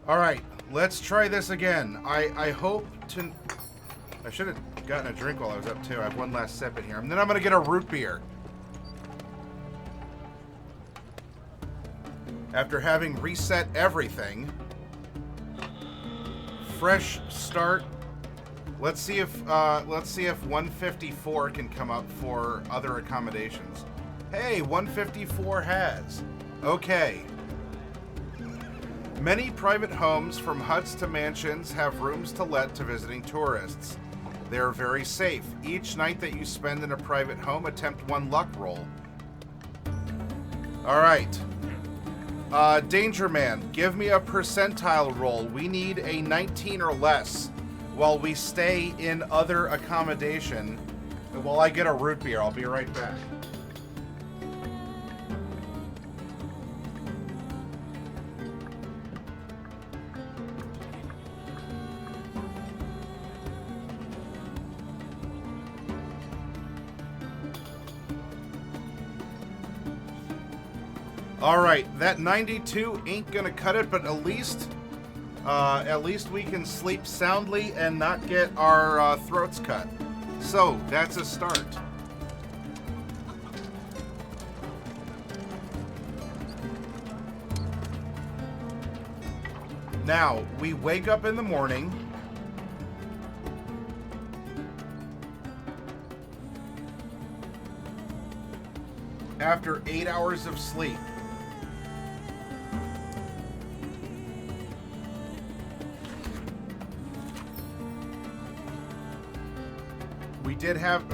Alright, let's try this again. I hope to... I should have gotten a drink while I was up, too. I have one last sip in here. And then I'm going to get a root beer. After having reset everything. Fresh start. Let's see if 154 can come up for other accommodations. Hey, 154 has. Okay. Many private homes, from huts to mansions, have rooms to let to visiting tourists. They are very safe. Each night that you spend in a private home, attempt one luck roll. All right. Danger Man, give me a percentile roll. We need a 19 or less while we stay in other accommodation. While I get a root beer, I'll be right back. All right, that 92 ain't gonna cut it, but at least we can sleep soundly and not get our throats cut. So that's a start. Now we wake up in the morning. After 8 hours of sleep. We did have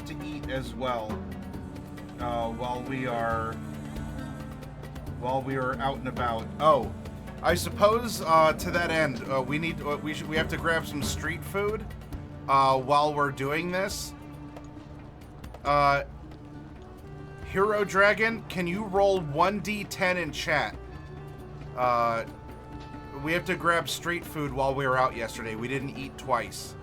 to eat as well while we are out and about. Oh, I suppose to that end we have to grab some street food while we're doing this. Hero Dragon, can you roll 1d10 in chat? We have to grab street food while we were out yesterday. We didn't eat twice.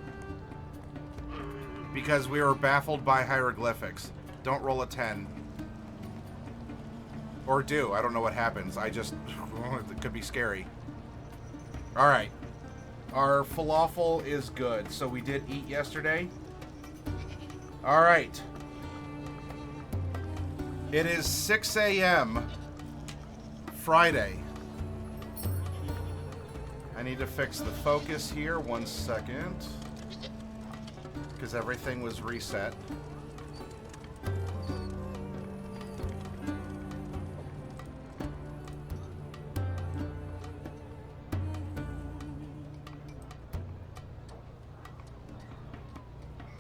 Because we were baffled by hieroglyphics. Don't roll a 10. Or do. I don't know what happens. It could be scary. Alright. Our falafel is good. So we did eat yesterday. Alright. It is 6 a.m. Friday. I need to fix the focus here. 1 second. Because everything was reset.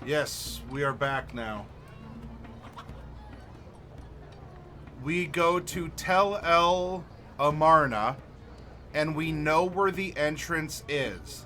Yes, we are back now. We go to Tell-el-Amarna, and we know where the entrance is.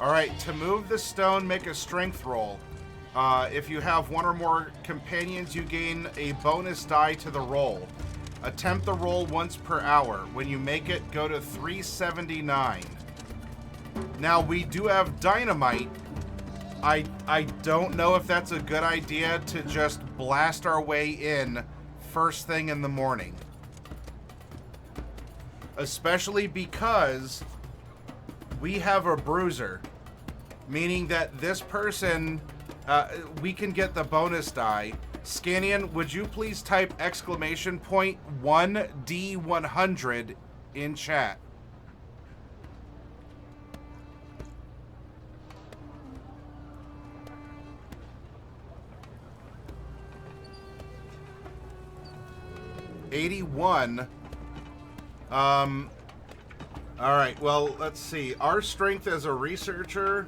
Alright, to move the stone, make a strength roll. If you have one or more companions, you gain a bonus die to the roll. Attempt the roll once per hour. When you make it, go to 379. Now, we do have dynamite. I don't know if that's a good idea to just blast our way in first thing in the morning. Especially because we have a bruiser. Meaning that this person, we can get the bonus die. Scanian, would you please type exclamation point 1D100 in chat? $81. All right, well, let's see. Our strength as a researcher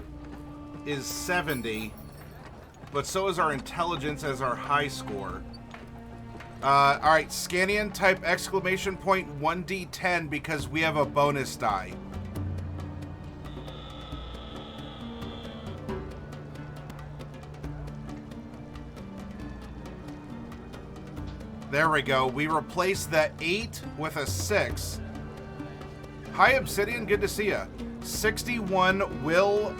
is 70, but so is our intelligence as our high score. All right, Scanian, type exclamation point 1d10 because we have a bonus die. There we go. We replaced the 8 with a 6. Hi, Obsidian. Good to see you. 61 will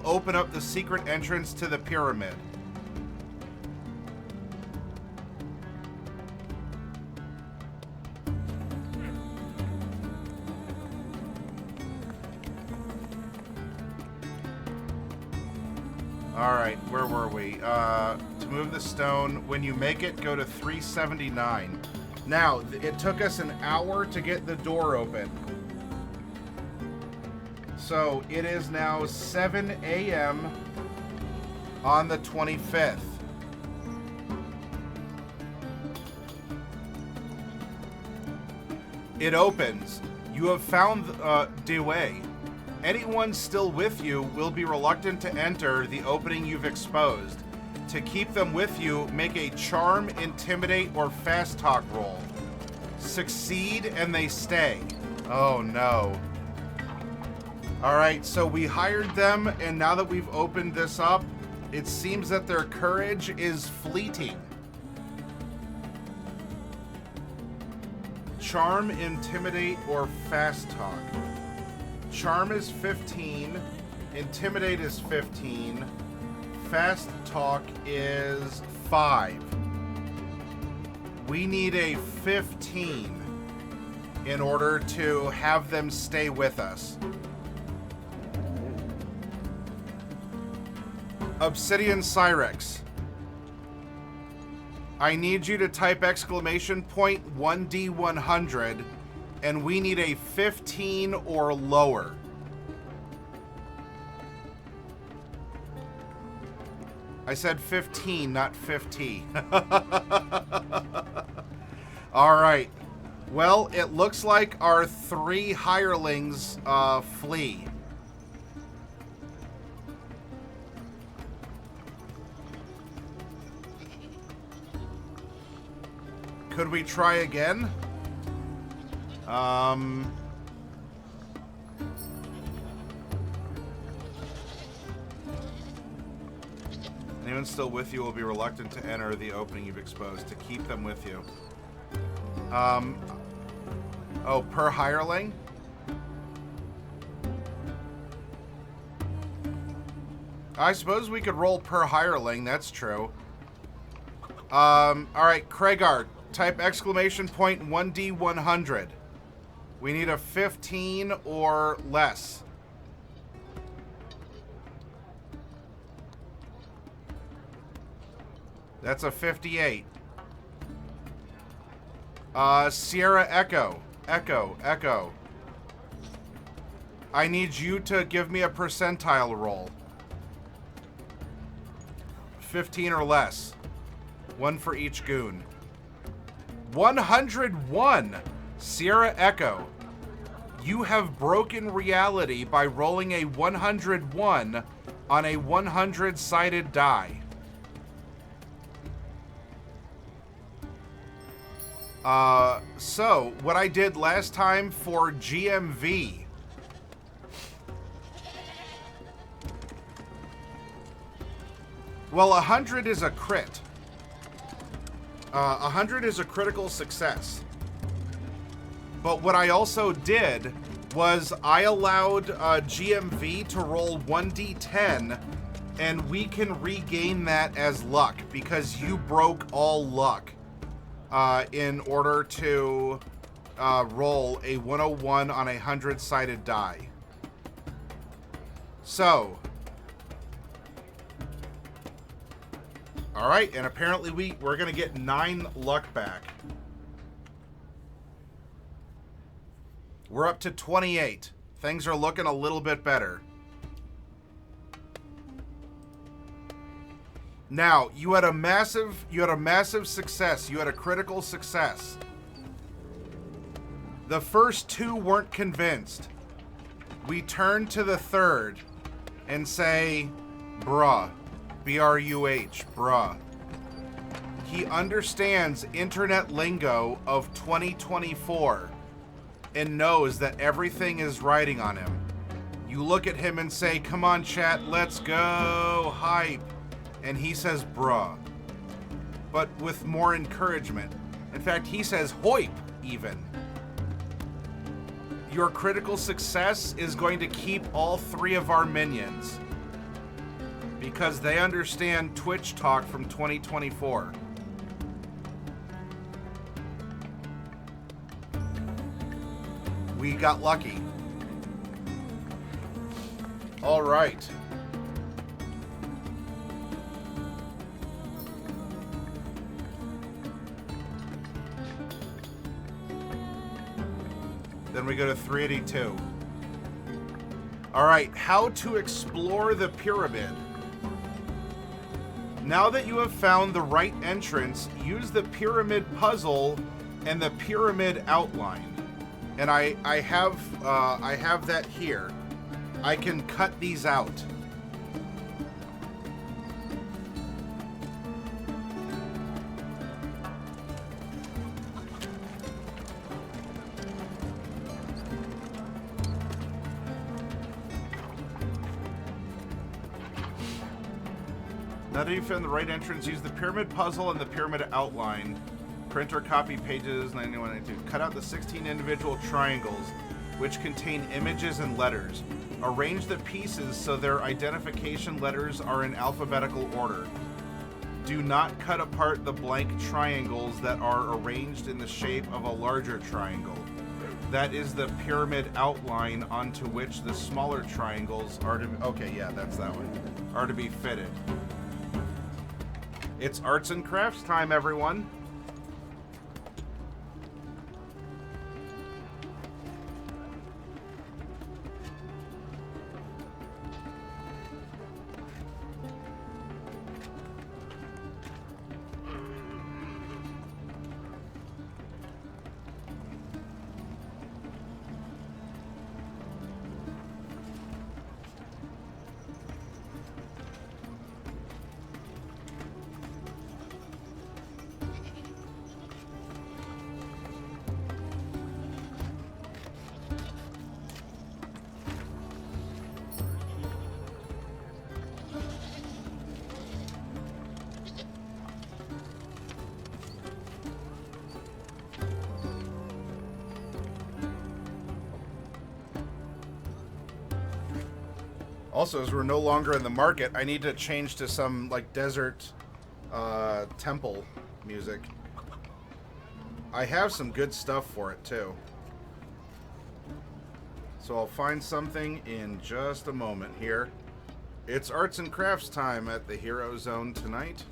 open up the secret entrance to the pyramid. All right, where were we? To move the stone, when you make it, go to 379. Now, it took us an hour to get the door open. So, it is now 7 a.m. on the 25th. It opens. You have found the way. Anyone still with you will be reluctant to enter the opening you've exposed. To keep them with you, make a charm, intimidate, or fast talk roll. Succeed and they stay. Oh no. Alright, so we hired them, and now that we've opened this up, it seems that their courage is fleeting. Charm, intimidate, or fast talk. Charm is 15, Intimidate is 15, Fast Talk is 5. We need a 15 in order to have them stay with us. Obsidian Cyrex. I need you to type exclamation point 1D100, and we need a 15 or lower. I said 15, not 50. All right. Well, it looks like our 3 hirelings flee. Could we try again? Anyone still with you will be reluctant to enter the opening you've exposed. To keep them with you. Oh, per hireling? I suppose we could roll per hireling, that's true. Alright, Craigar, type exclamation point 1D100. We need a 15 or less. That's a 58. Sierra Echo. Echo. I need you to give me a percentile roll. 15 or less. 1 for each goon. 101! Sierra Echo. You have broken reality by rolling a 101 on a 100-sided die. So, what I did last time for GMV. Well, 100 is a crit. 100 is a critical success. But what I also did was I allowed GMV to roll 1d10, and we can regain that as luck because you broke all luck in order to roll a 101 on a 100-sided die. So, all right, and apparently we're gonna get 9 luck back. We're up to 28. Things are looking a little bit better. Now, you had a massive success. You had a critical success. The first two weren't convinced. We turn to the third and say, bruh, B-R-U-H, bruh. He understands internet lingo of 2024 and knows that everything is riding on him. You look at him and say, come on, chat, let's go, hype. And he says, bruh. But with more encouragement. In fact, he says, hoip, even. Your critical success is going to keep all three of our minions. Because they understand Twitch talk from 2024. We got lucky. All right. Then we go to 382. All right, how to explore the pyramid. Now that you have found the right entrance, use the pyramid puzzle and the pyramid outline. And I have that here. I can cut these out. Now that you've found the right entrance, use the pyramid puzzle and the pyramid outline. Print or copy pages 91 and 92. Cut out the 16 individual triangles, which contain images and letters. Arrange the pieces so their identification letters are in alphabetical order. Do not cut apart the blank triangles that are arranged in the shape of a larger triangle. That is the pyramid outline onto which the smaller triangles are to... Okay, yeah, that's that one. Are to be fitted. It's arts and crafts time, everyone. Also, as we're no longer in the market, I need to change to some, like, desert temple music. I have some good stuff for it, too. So I'll find something in just a moment here. It's arts and crafts time at the Hero Zone tonight.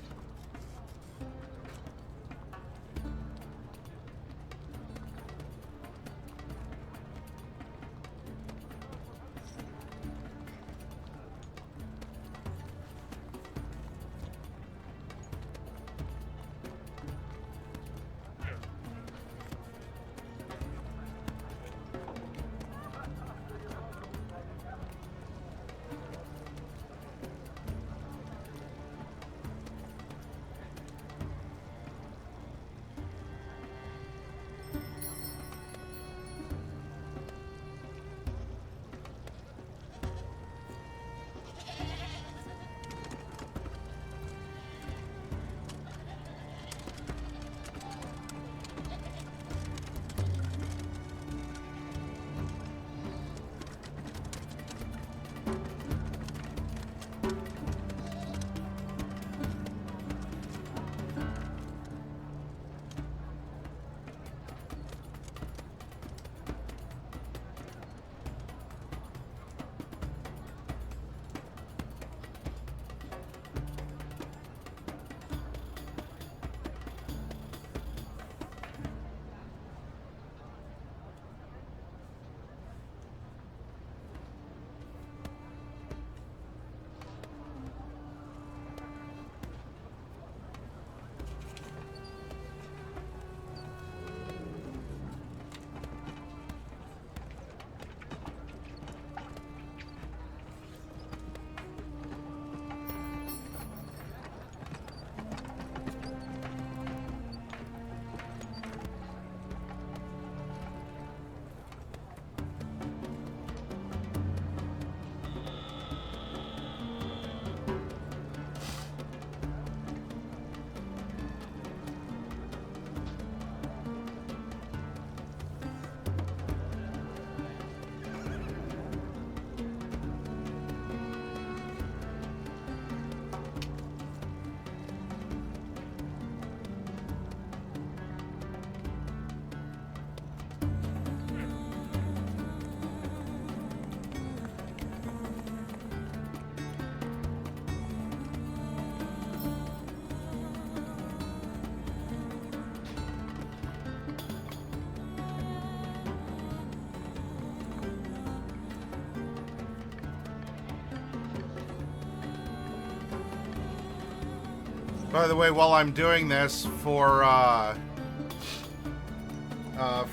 By the way, while I'm doing this, for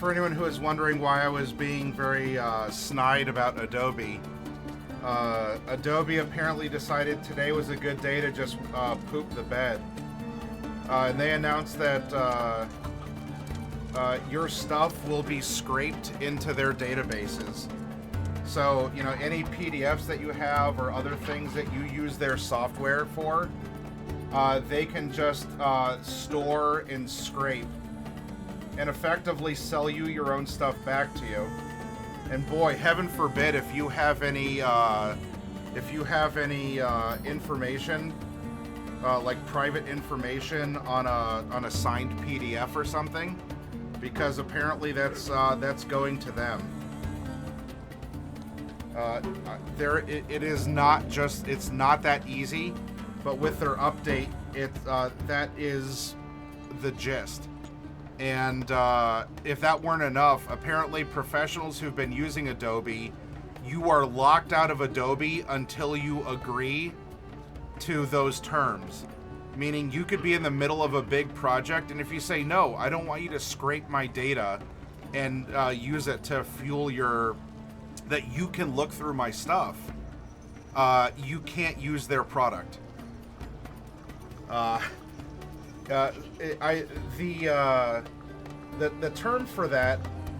anyone who is wondering why I was being very snide about Adobe, Adobe apparently decided today was a good day to just poop the bed. And they announced that your stuff will be scraped into their databases. So, you know, any PDFs that you have or other things that you use their software for, they can just store and scrape and effectively sell you your own stuff back to you. And boy, heaven forbid if you have any information, like private information on a signed PDF or something, because apparently that's going to them. It is not just, it's not that easy, but with their update, that is the gist. And if that weren't enough, apparently professionals who've been using Adobe, you are locked out of Adobe until you agree to those terms. Meaning you could be in the middle of a big project, and if you say, no, I don't want you to scrape my data and use it to fuel your, that you can look through my stuff, you can't use their product. The term for that,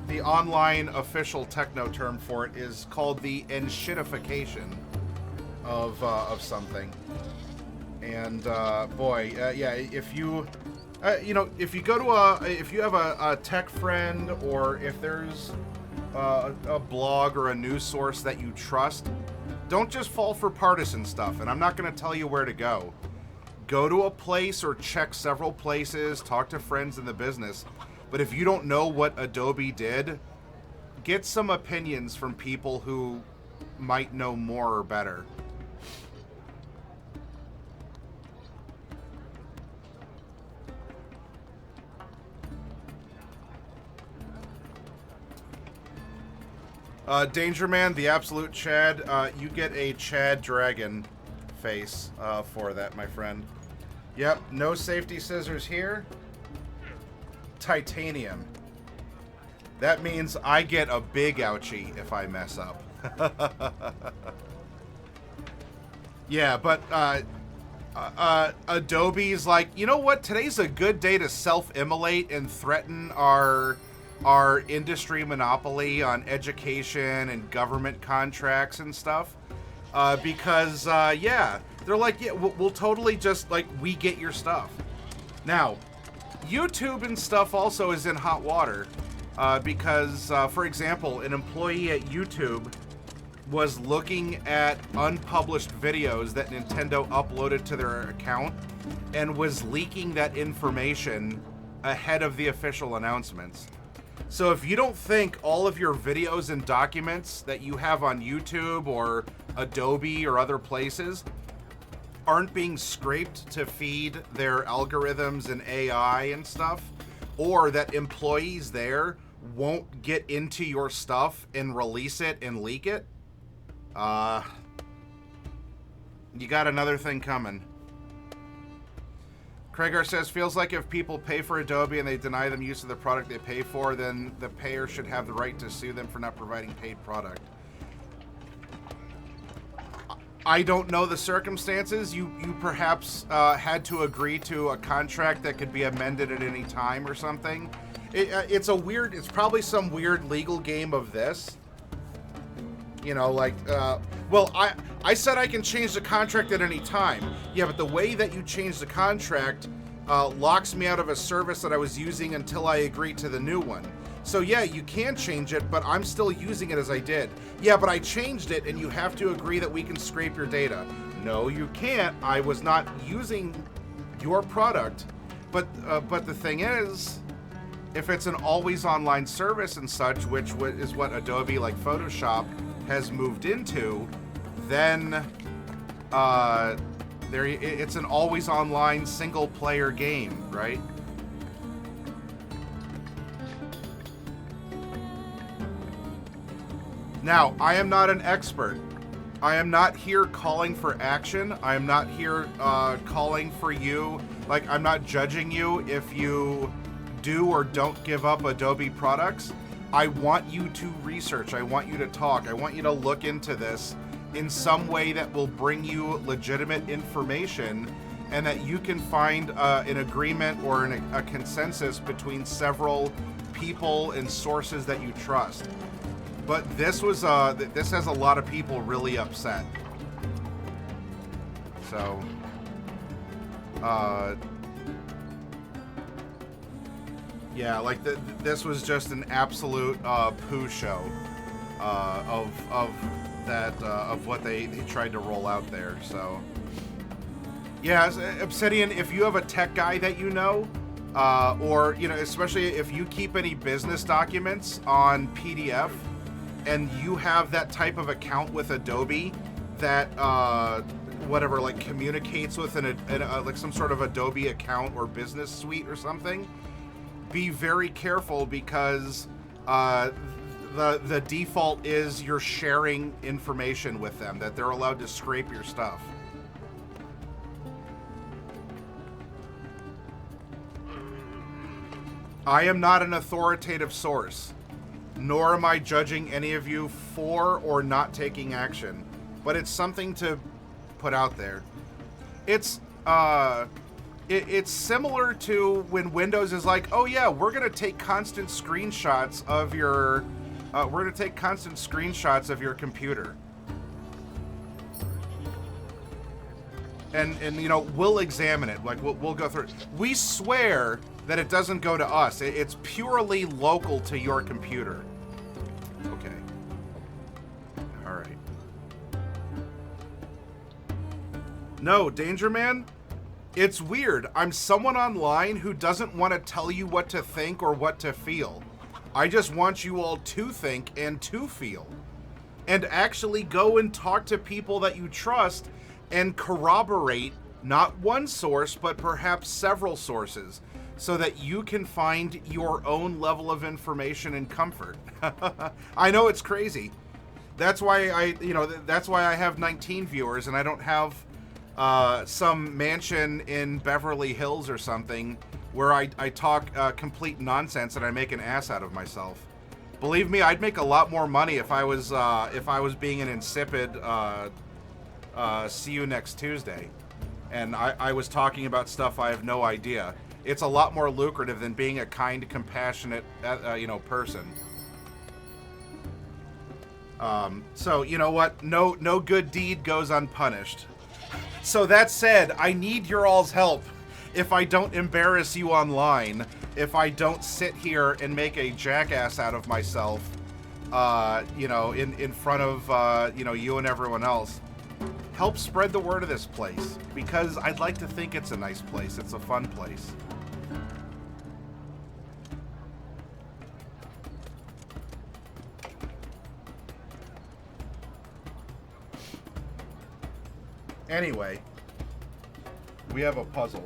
the online official techno term for it, is called the enshittification of something. And boy, yeah, if you if you go to if you have a tech friend, or if there's a blog or a news source that you trust, don't just fall for partisan stuff. And I'm not going to tell you where to go. Go to a place or check several places, talk to friends in the business. But if you don't know what Adobe did, get some opinions from people who might know more or better. Danger Man, the absolute Chad, you get a Chad Dragon face for that, my friend. Yep, no safety scissors here. Titanium. That means I get a big ouchie if I mess up. Yeah, but Adobe's like, you know what? Today's a good day to self-immolate and threaten our industry monopoly on education and government contracts and stuff. Because, yeah, they're like, yeah, we'll totally just, like, we get your stuff. Now, YouTube and stuff also is in hot water. Because, for example, an employee at YouTube was looking at unpublished videos that Nintendo uploaded to their account and was leaking that information ahead of the official announcements. So if you don't think all of your videos and documents that you have on YouTube or Adobe or other places aren't being scraped to feed their algorithms and AI and stuff, or that employees there won't get into your stuff and release it and leak it, you got another thing coming. Kragar says, feels like if people pay for Adobe and they deny them use of the product they pay for, then the payer should have the right to sue them for not providing paid product. I don't know the circumstances. You perhaps had to agree to a contract that could be amended at any time or something. It's probably some weird legal game of this. You know, like, well, I said I can change the contract at any time. Yeah, but the way that you change the contract locks me out of a service that I was using until I agree to the new one. So yeah, you can change it, but I'm still using it as I did. Yeah, but I changed it, and you have to agree that we can scrape your data. No, you can't. I was not using your product. But the thing is, if it's an always online service and such, which is what Adobe, like Photoshop, has moved into, then it's an always online single player game, right? Now, I am not an expert, I am not here calling for action. I am not here calling for you. Like, I'm not judging you if you do or don't give up Adobe products. I want you to research. I want you to talk. I want you to look into this in some way that will bring you legitimate information and that you can find an agreement or a consensus between several people and sources that you trust. But this was this has a lot of people really upset. So, yeah, like this was just an absolute poo show of what they tried to roll out there. So, yeah, Obsidian, if you have a tech guy that you know, or especially if you keep any business documents on PDF, and you have that type of account with Adobe that whatever, like, communicates with like some sort of Adobe account or business suite or something, be very careful, because the default is you're sharing information with them, that they're allowed to scrape your stuff. I am not an authoritative source, nor am I judging any of you for or not taking action, but it's something to put out there. It's similar to when Windows is like, oh yeah, we're gonna take constant screenshots of your computer, and we'll examine it. Like, we'll go through it. We swear that it doesn't go to us. It's purely local to your computer. Okay. All right. No, Danger Man, it's weird. I'm someone online who doesn't want to tell you what to think or what to feel. I just want you all to think and to feel. And actually go and talk to people that you trust and corroborate not one source, but perhaps several sources, so that you can find your own level of information and comfort. I know it's crazy. That's why that's why I have 19 viewers and I don't have some mansion in Beverly Hills or something where I talk complete nonsense and I make an ass out of myself. Believe me, I'd make a lot more money if I was being an insipid see you next Tuesday, and I was talking about stuff I have no idea. It's a lot more lucrative than being a kind, compassionate, person. So you know what? No good deed goes unpunished. So that said, I need your all's help. If I don't embarrass you online, if I don't sit here and make a jackass out of myself, in front of you and everyone else, help spread the word of this place, because I'd like to think it's a nice place. It's a fun place. Anyway, we have a puzzle.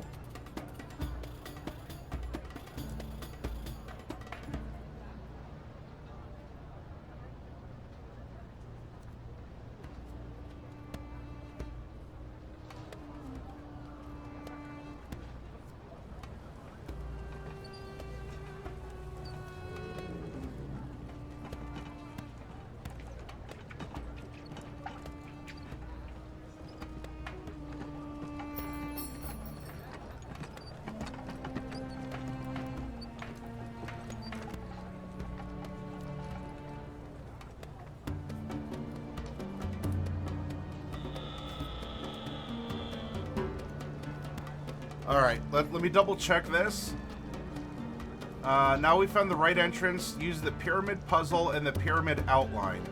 Alright, let me double check this. Now we found the right entrance. Use the pyramid puzzle and the pyramid outline.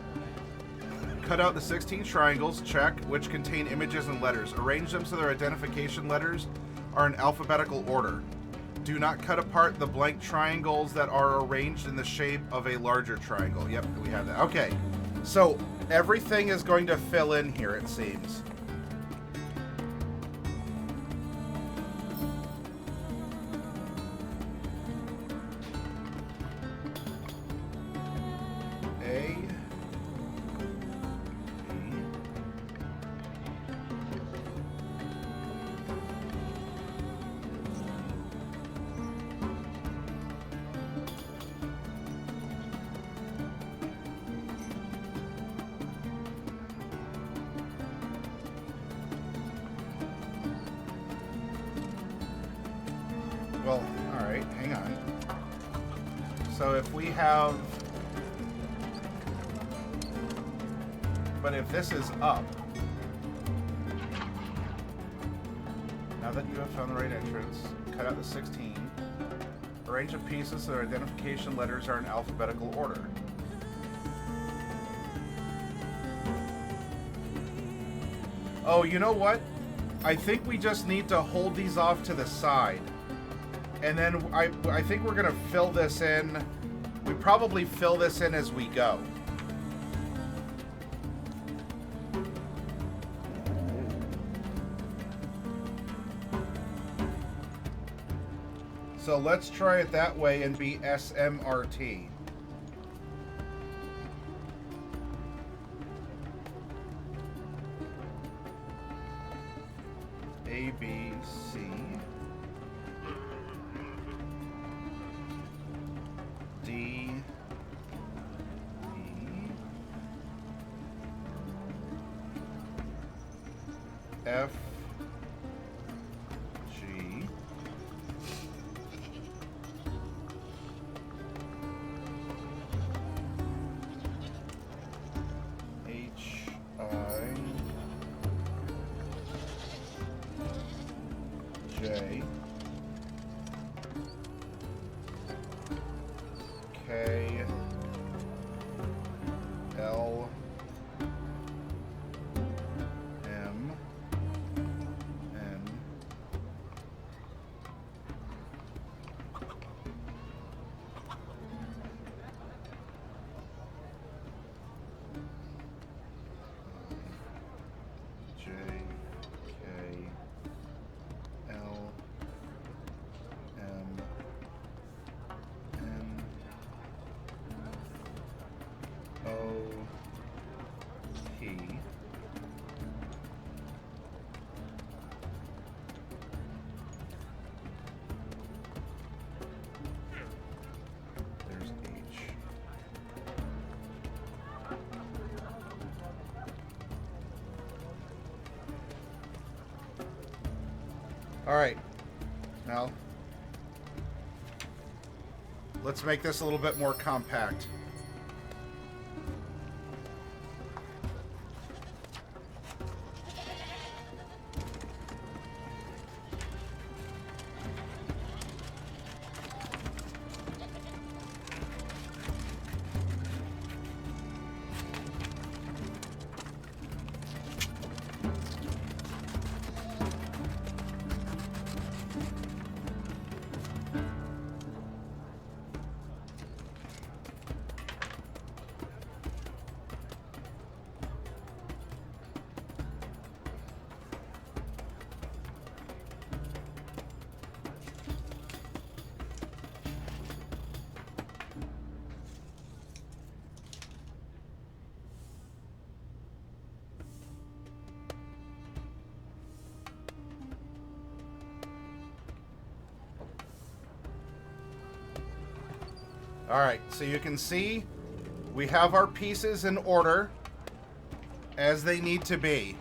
Cut out the 16 triangles, check, which contain images and letters. Arrange them so their identification letters are in alphabetical order. Do not cut apart the blank triangles that are arranged in the shape of a larger triangle. Yep, we have that. Okay, so everything is going to fill in here, it seems. Well, alright, hang on. So if we have... But if this is up... Now that you have found the right entrance, cut out the 16. Arrange the pieces so their identification letters are in alphabetical order. Oh, you know what? I think we just need to hold these off to the side. And then I think we're going to fill this in. We probably fill this in as we go. So let's try it that way and be SMRT. A, B, C. D, E, F, G, H, I, J, K, L, M, N, J, K, L, M, N, O, P, there's H. All right, now let's make this a little bit more compact. Alright, so you can see we have our pieces in order as they need to be.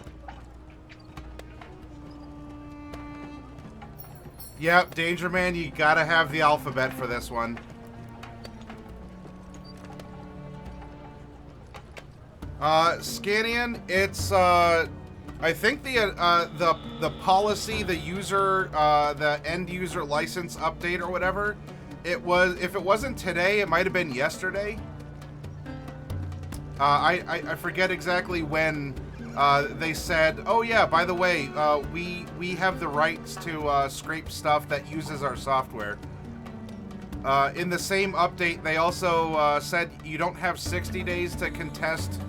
Yep, Danger Man, you gotta have the alphabet for this one. Scannion, it's I think the policy, the user, the end user license update or whatever. It was, if it wasn't today, it might have been yesterday. I forget exactly when they said, oh yeah, by the way, we have the rights to scrape stuff that uses our software. In the same update, they also said you don't have 60 days to contest,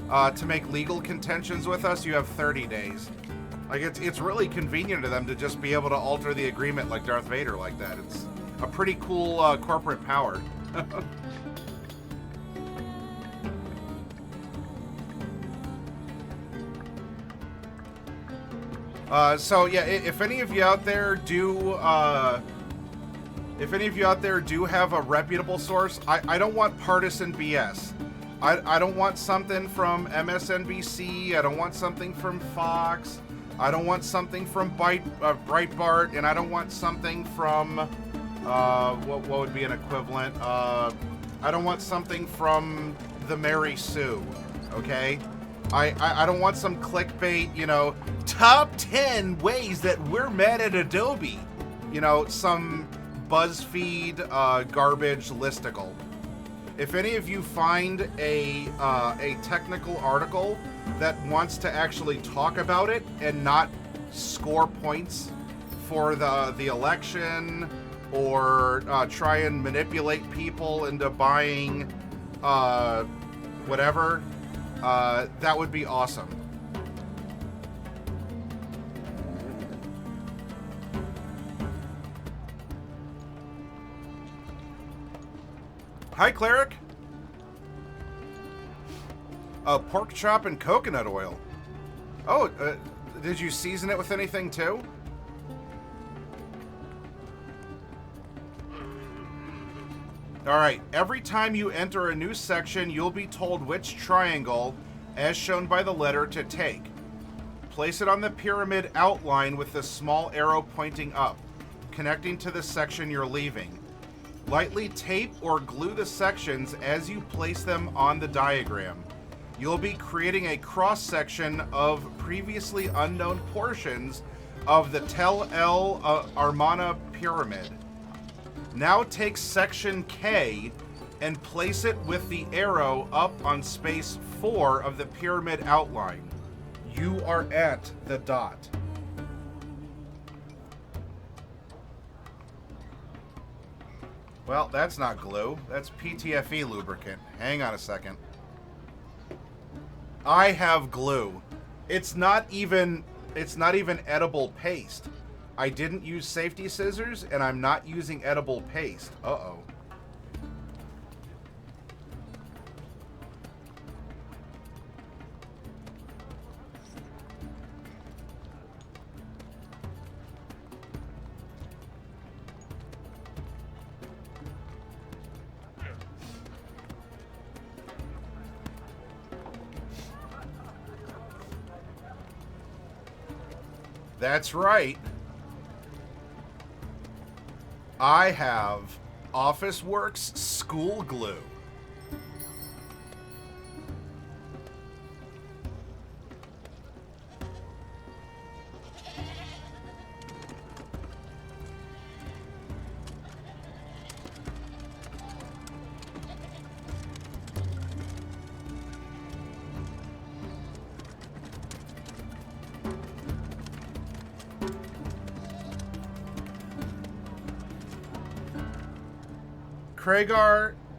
to make legal contentions with us. You have 30 days. Like, it's really convenient to them to just be able to alter the agreement like Darth Vader like that. It's a pretty cool corporate power. So yeah, if any of you out there do, have a reputable source, I don't want partisan BS. I don't want something from MSNBC. I don't want something from Fox. I don't want something from Breitbart, and I don't want something from What would be an equivalent? I don't want something from the Mary Sue, okay? I don't want some clickbait, you know, top 10 ways that we're mad at Adobe. You know, some BuzzFeed garbage listicle. If any of you find a technical article that wants to actually talk about it and not score points for the election or try and manipulate people into buying whatever, that would be awesome. Hi, Cleric. Pork chop and coconut oil. Oh, did you season it with anything too? Alright, every time you enter a new section, you'll be told which triangle, as shown by the letter, to take. Place it on the pyramid outline with the small arrow pointing up, connecting to the section you're leaving. Lightly tape or glue the sections as you place them on the diagram. You'll be creating a cross-section of previously unknown portions of the Tell-el-Amarna pyramid. Now take section K and place it with the arrow up on space 4 of the pyramid outline. You are at the dot. Well, that's not glue. That's PTFE lubricant. Hang on a second. I have glue. It's not even edible paste. I didn't use safety scissors, and I'm not using edible paste. Uh-oh. That's right. I have Officeworks school glue.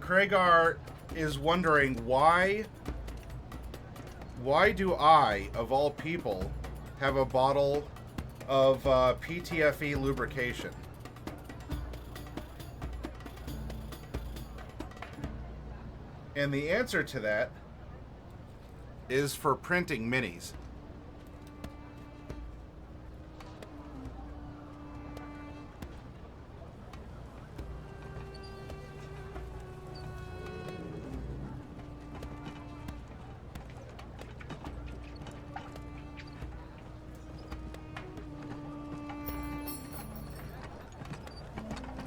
Kragar is wondering why do I, of all people, have a bottle of PTFE lubrication? And the answer to that is for printing minis.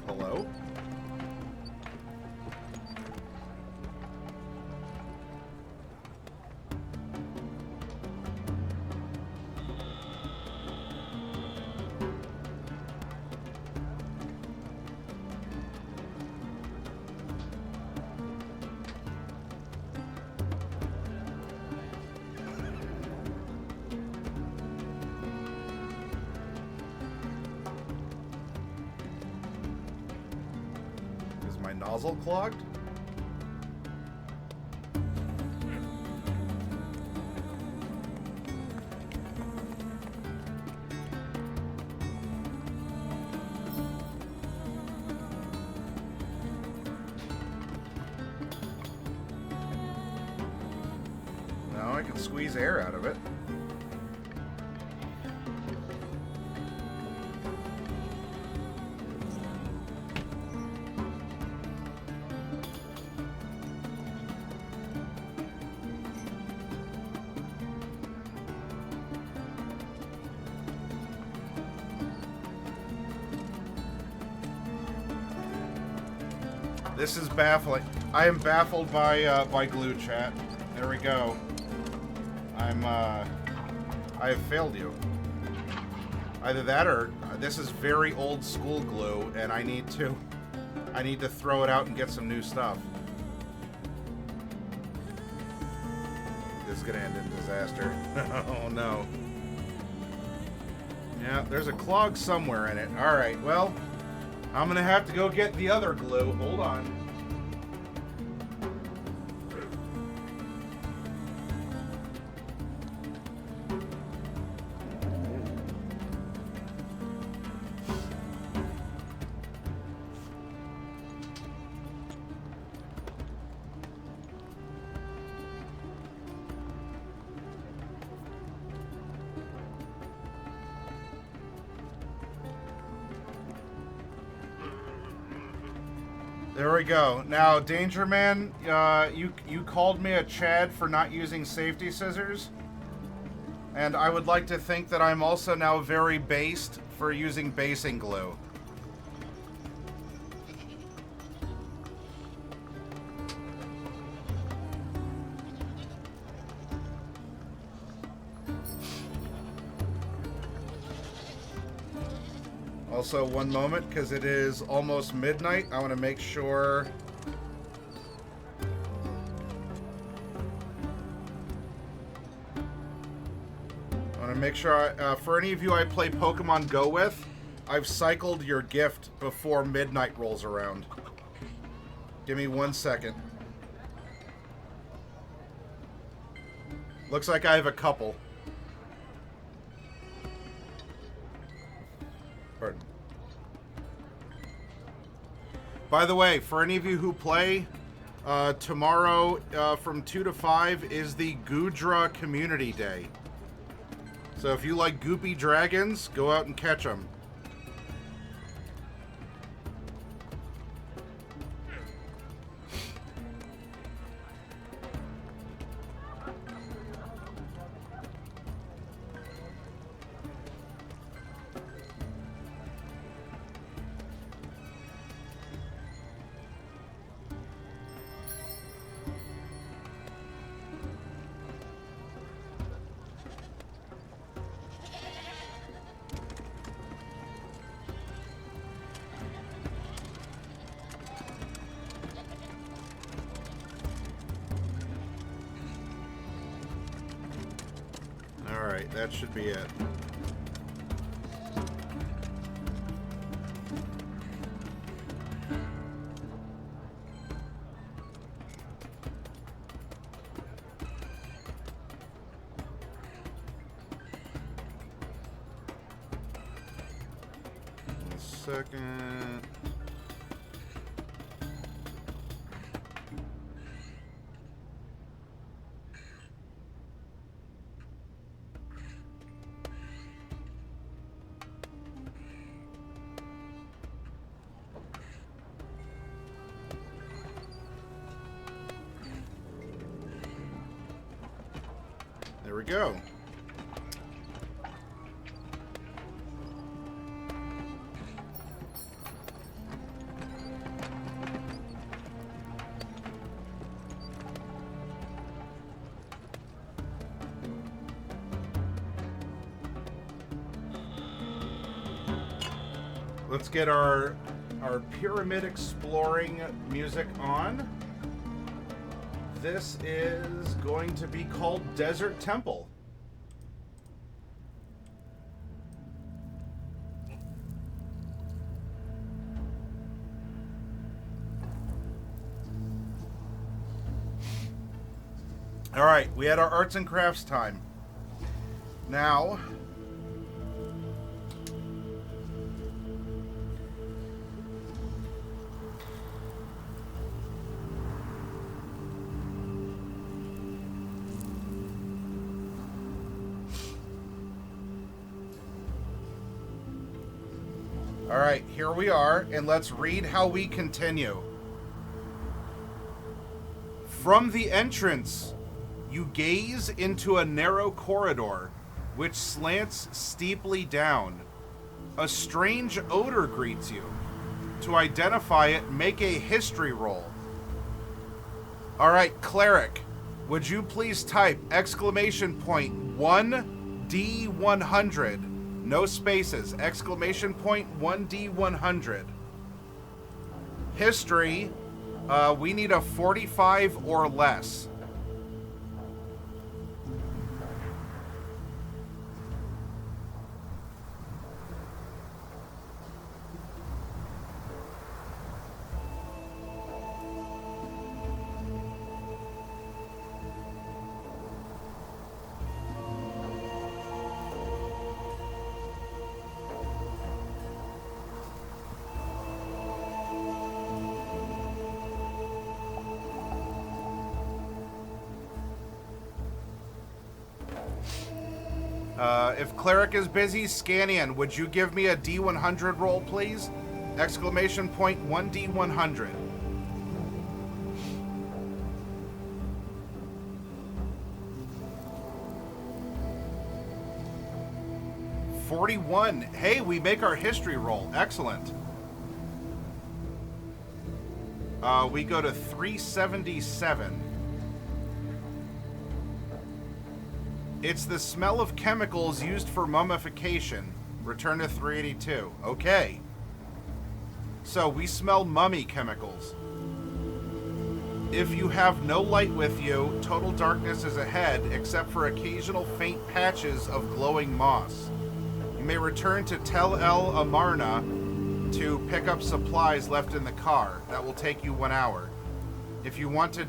Hello? Is my nozzle clogged? No, I can squeeze air out of it. This is baffling. I am baffled by glue, chat. There we go. I have failed you. Either that or this is very old school glue, and I need to throw it out and get some new stuff. This is gonna end in disaster. Oh no. Yeah, there's a clog somewhere in it. Alright, well, I'm gonna have to go get the other glue. Hold on. There we go. Now, Danger Man, you called me a Chad for not using safety scissors. And I would like to think that I'm also now very based for using basing glue. Also, one moment, because it is almost midnight. I want to make sure... for any of you I play Pokemon Go with, I've cycled your gift before midnight rolls around. Give me 1 second. Looks like I have a couple. Pardon. By the way, for any of you who play, tomorrow from 2 to 5 is the Goodra Community Day. So if you like goopy dragons, go out and catch them. Alright, that should be it. One second. There we go. Let's get our pyramid exploring music on. This is going to be called Desert Temple. All right, we had our arts and crafts time. Now, all right, here we are, and let's read how we continue. From the entrance, you gaze into a narrow corridor, which slants steeply down. A strange odor greets you. To identify it, make a history roll. Alright, Cleric, would you please type exclamation point 1D100, no spaces, exclamation point 1D100. History, we need a 45 or less. If Cleric is busy, Stayin, would you give me a D100 roll, please? Exclamation point 1D100. $41. Hey, we make our history roll. Excellent. We go to 377. It's the smell of chemicals used for mummification. Return to 382. Okay. So we smell mummy chemicals. If you have no light with you, total darkness is ahead, except for occasional faint patches of glowing moss. You may return to Tell-el-Amarna to pick up supplies left in the car. That will take you 1 hour. If you want to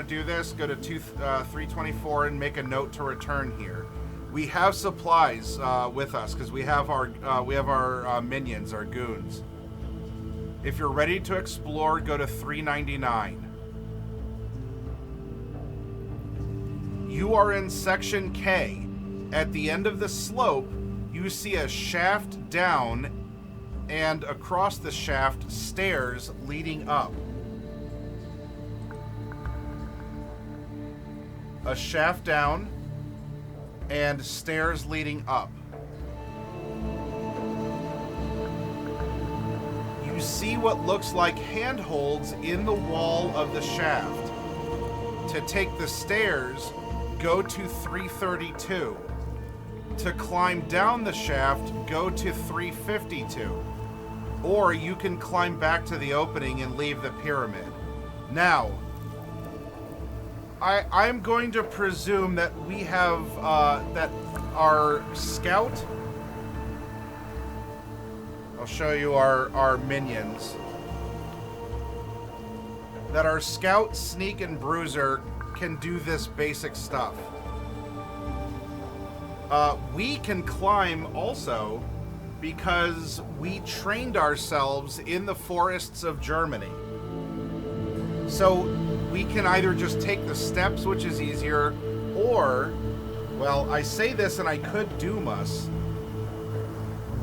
do this, go to 324 and make a note to return here. We have supplies with us because we have our minions, our goons. If you're ready to explore, go to 399. You are in Section K. At the end of the slope, you see a shaft down, and across the shaft, stairs leading up. A shaft down and stairs leading up. You see what looks like handholds in the wall of the shaft. To take the stairs, go to 332. To climb down the shaft, go to 352. Or you can climb back to the opening and leave the pyramid. Now, I'm going to presume that we have, that our scout... I'll show you our minions. That our scout, sneak, and bruiser can do this basic stuff. We can climb also because we trained ourselves in the forests of Germany. So we can either just take the steps, which is easier, or, well, I say this and I could doom us.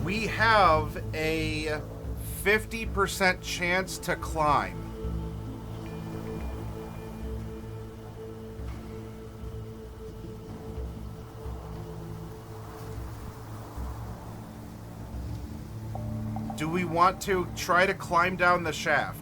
We have a 50% chance to climb. Do we want to try to climb down the shaft?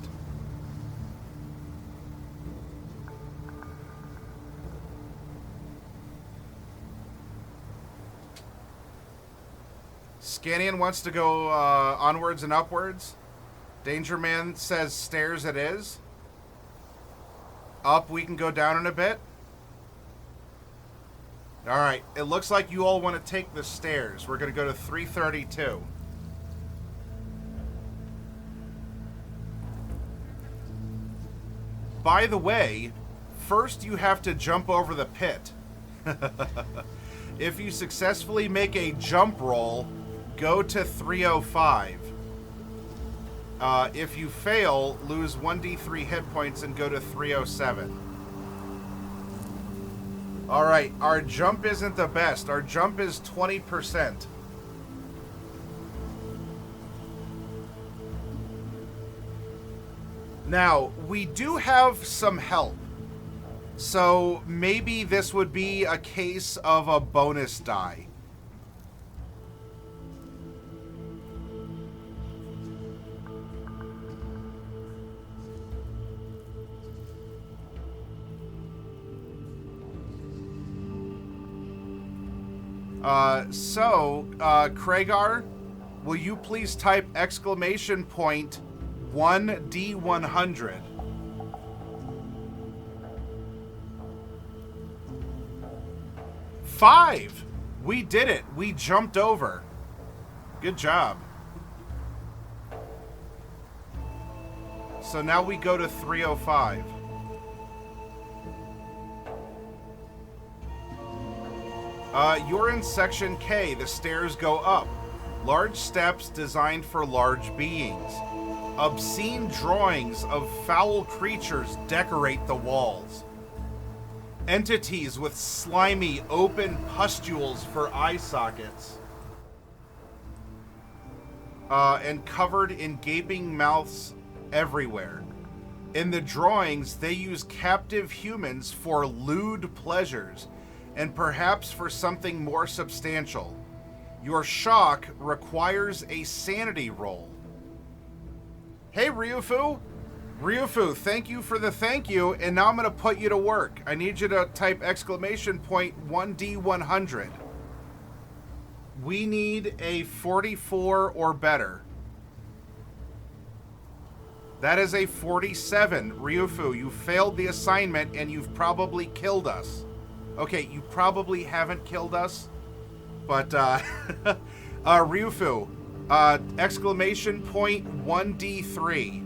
Stayin wants to go onwards and upwards. Danger Man says stairs it is. Up, we can go down in a bit. Alright, it looks like you all want to take the stairs. We're going to go to 332. By the way, first you have to jump over the pit. If you successfully make a jump roll, go to 305. If you fail, lose 1d3 hit points and go to 307. Alright, our jump isn't the best. Our jump is 20%. Now, we do have some help. So maybe this would be a case of a bonus die. Kragar, will you please type exclamation point 1D100? Five! We did it. We jumped over. Good job. So now we go to 305. You're in section K. The stairs go up. Large steps designed for large beings. Obscene drawings of foul creatures decorate the walls. Entities with slimy, open pustules for eye sockets. And covered in gaping mouths everywhere. In the drawings, they use captive humans for lewd pleasures, and perhaps for something more substantial. Your shock requires a sanity roll. Hey, Ryufu! Ryufu, thank you for the thank you, and now I'm going to put you to work. I need you to type exclamation point 1D100. We need a 44 or better. That is a 47. Ryufu, you failed the assignment and you've probably killed us. Okay, you probably haven't killed us, but Ryufu, exclamation point 1D3.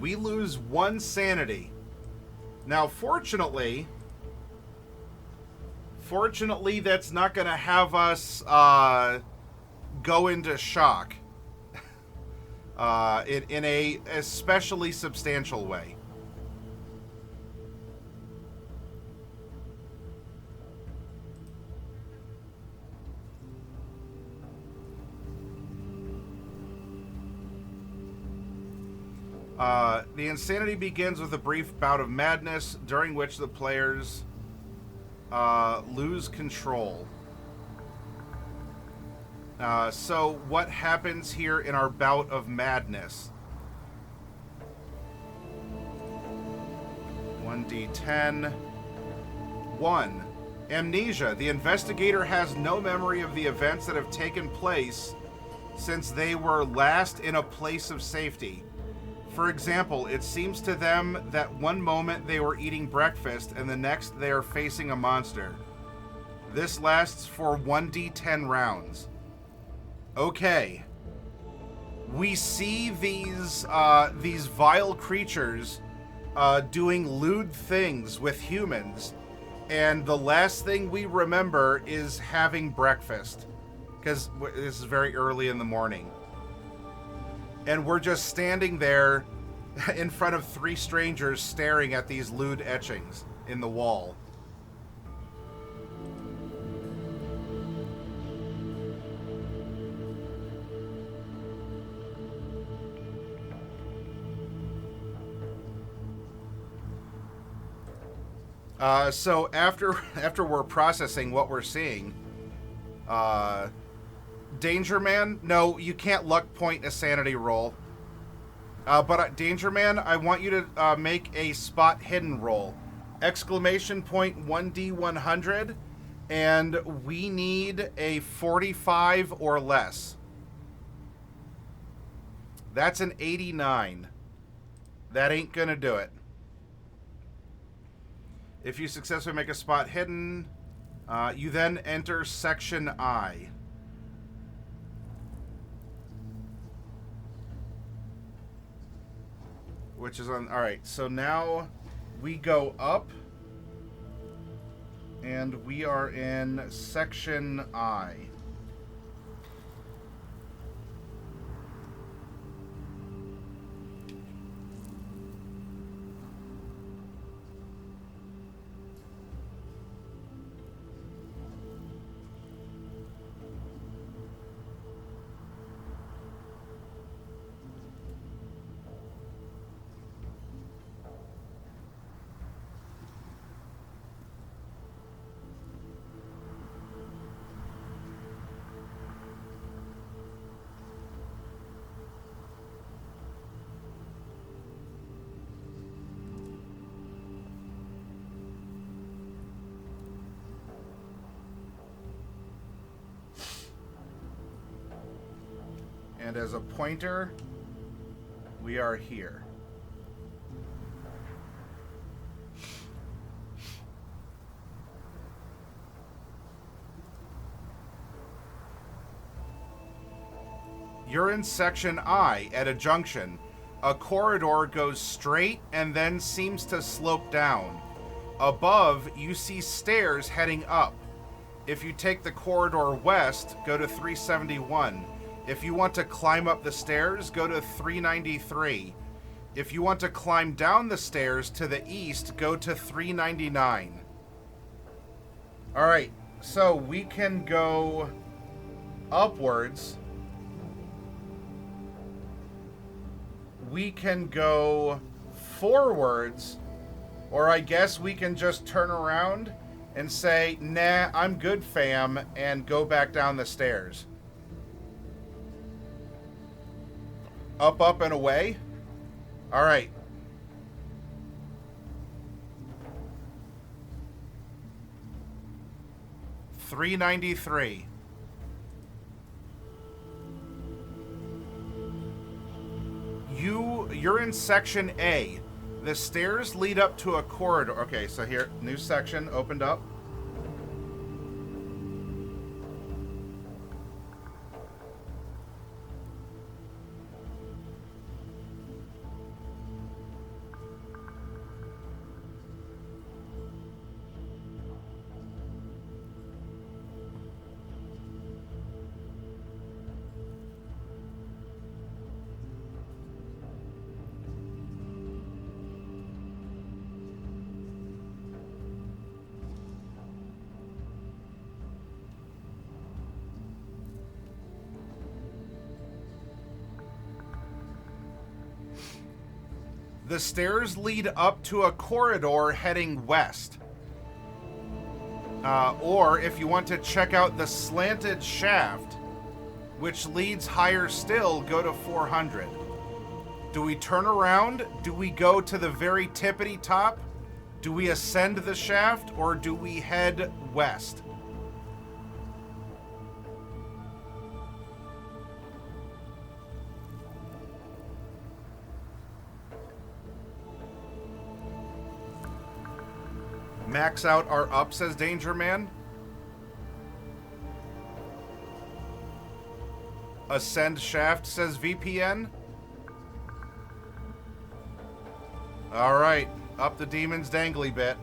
We lose 1 sanity. Now, fortunately, that's not going to have us go into shock in a especially substantial way. The insanity begins with a brief bout of madness, during which the players lose control. So what happens here in our bout of madness? 1d10. 1. Amnesia. The investigator has no memory of the events that have taken place since they were last in a place of safety. For example, it seems to them that one moment they were eating breakfast and the next they are facing a monster. This lasts for 1d10 rounds. Okay. We see these vile creatures doing lewd things with humans, and the last thing we remember is having breakfast, because this is very early in the morning. And we're just standing there in front of 3 strangers staring at these lewd etchings in the wall. So after we're processing what we're seeing, Danger Man, no, you can't luck point a sanity roll. But Danger Man, I want you to make a spot hidden roll. Exclamation point 1D100, and we need a 45 or less. That's an 89. That ain't gonna do it. If you successfully make a spot hidden, you then enter section I. Which is on... Alright, so now we go up. And we are in section I. And as a pointer, we are here. You're in section I at a junction. A corridor goes straight and then seems to slope down. Above, you see stairs heading up. If you take the corridor west, go to 371. If you want to climb up the stairs, go to 393. If you want to climb down the stairs to the east, go to 399. All right, so we can go upwards. We can go forwards, or I guess we can just turn around and say, nah, I'm good, fam, and go back down the stairs. Up, up, and away? All right. $393. You're in section A. The stairs lead up to a corridor. Okay, so here, new section opened up. The stairs lead up to a corridor heading west. Or if you want to check out the slanted shaft, which leads higher still, go to 400. Do we turn around? Do we go to the very tippity top? Do we ascend the shaft, or do we head west? Max out our up, says Danger Man. Ascend shaft, says VPN. Alright, up the demon's dangly bit.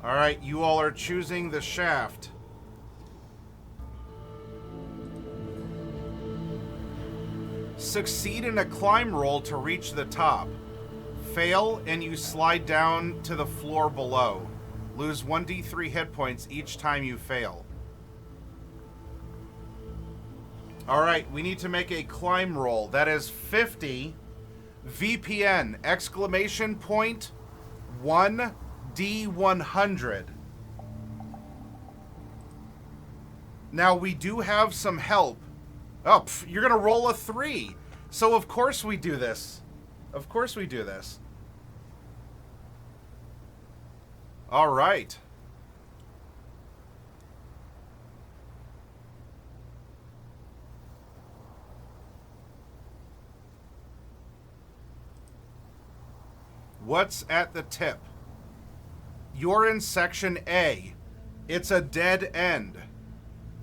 Alright, you all are choosing the shaft. Succeed in a climb roll to reach the top. Fail, and you slide down to the floor below. Lose 1d3 hit points each time you fail. Alright, we need to make a climb roll. That is 50 VPN, exclamation point, 1d100. Now, we do have some help. Oh, you're going to roll a 3. So, of course we do this. Of course we do this. All right. What's at the tip? You're in section A. It's a dead end.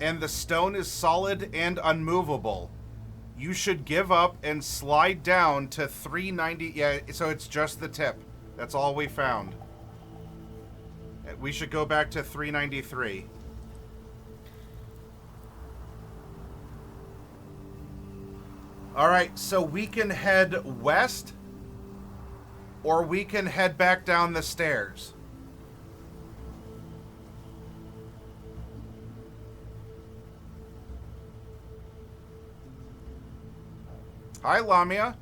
And the stone is solid and unmovable. You should give up and slide down to 390. Yeah, so it's just the tip. That's all we found. We should go back to 393. All right, so we can head west, or we can head back down the stairs. Hi, Lamia.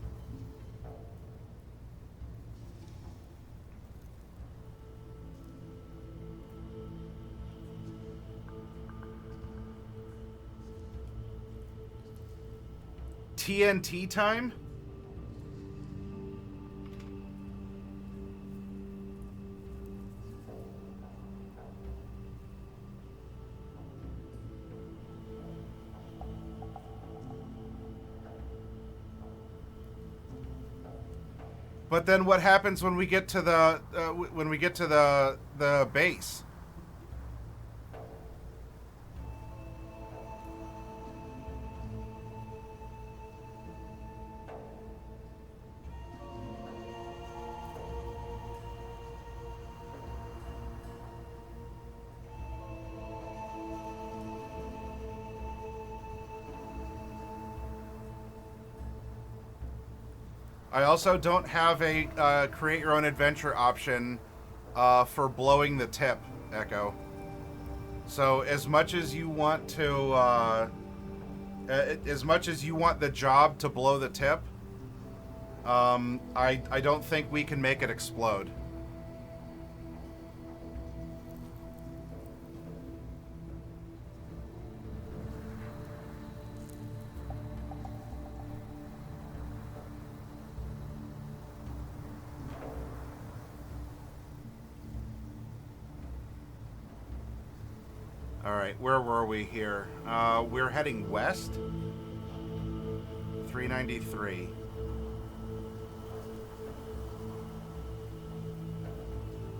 TNT time? But then what happens when we get to the base? I also don't have a create your own adventure option for blowing the tip, Echo. So as much as you want to, as much as you want the job to blow the tip, I don't think we can make it explode. All right, where were we here? We're heading west. 393.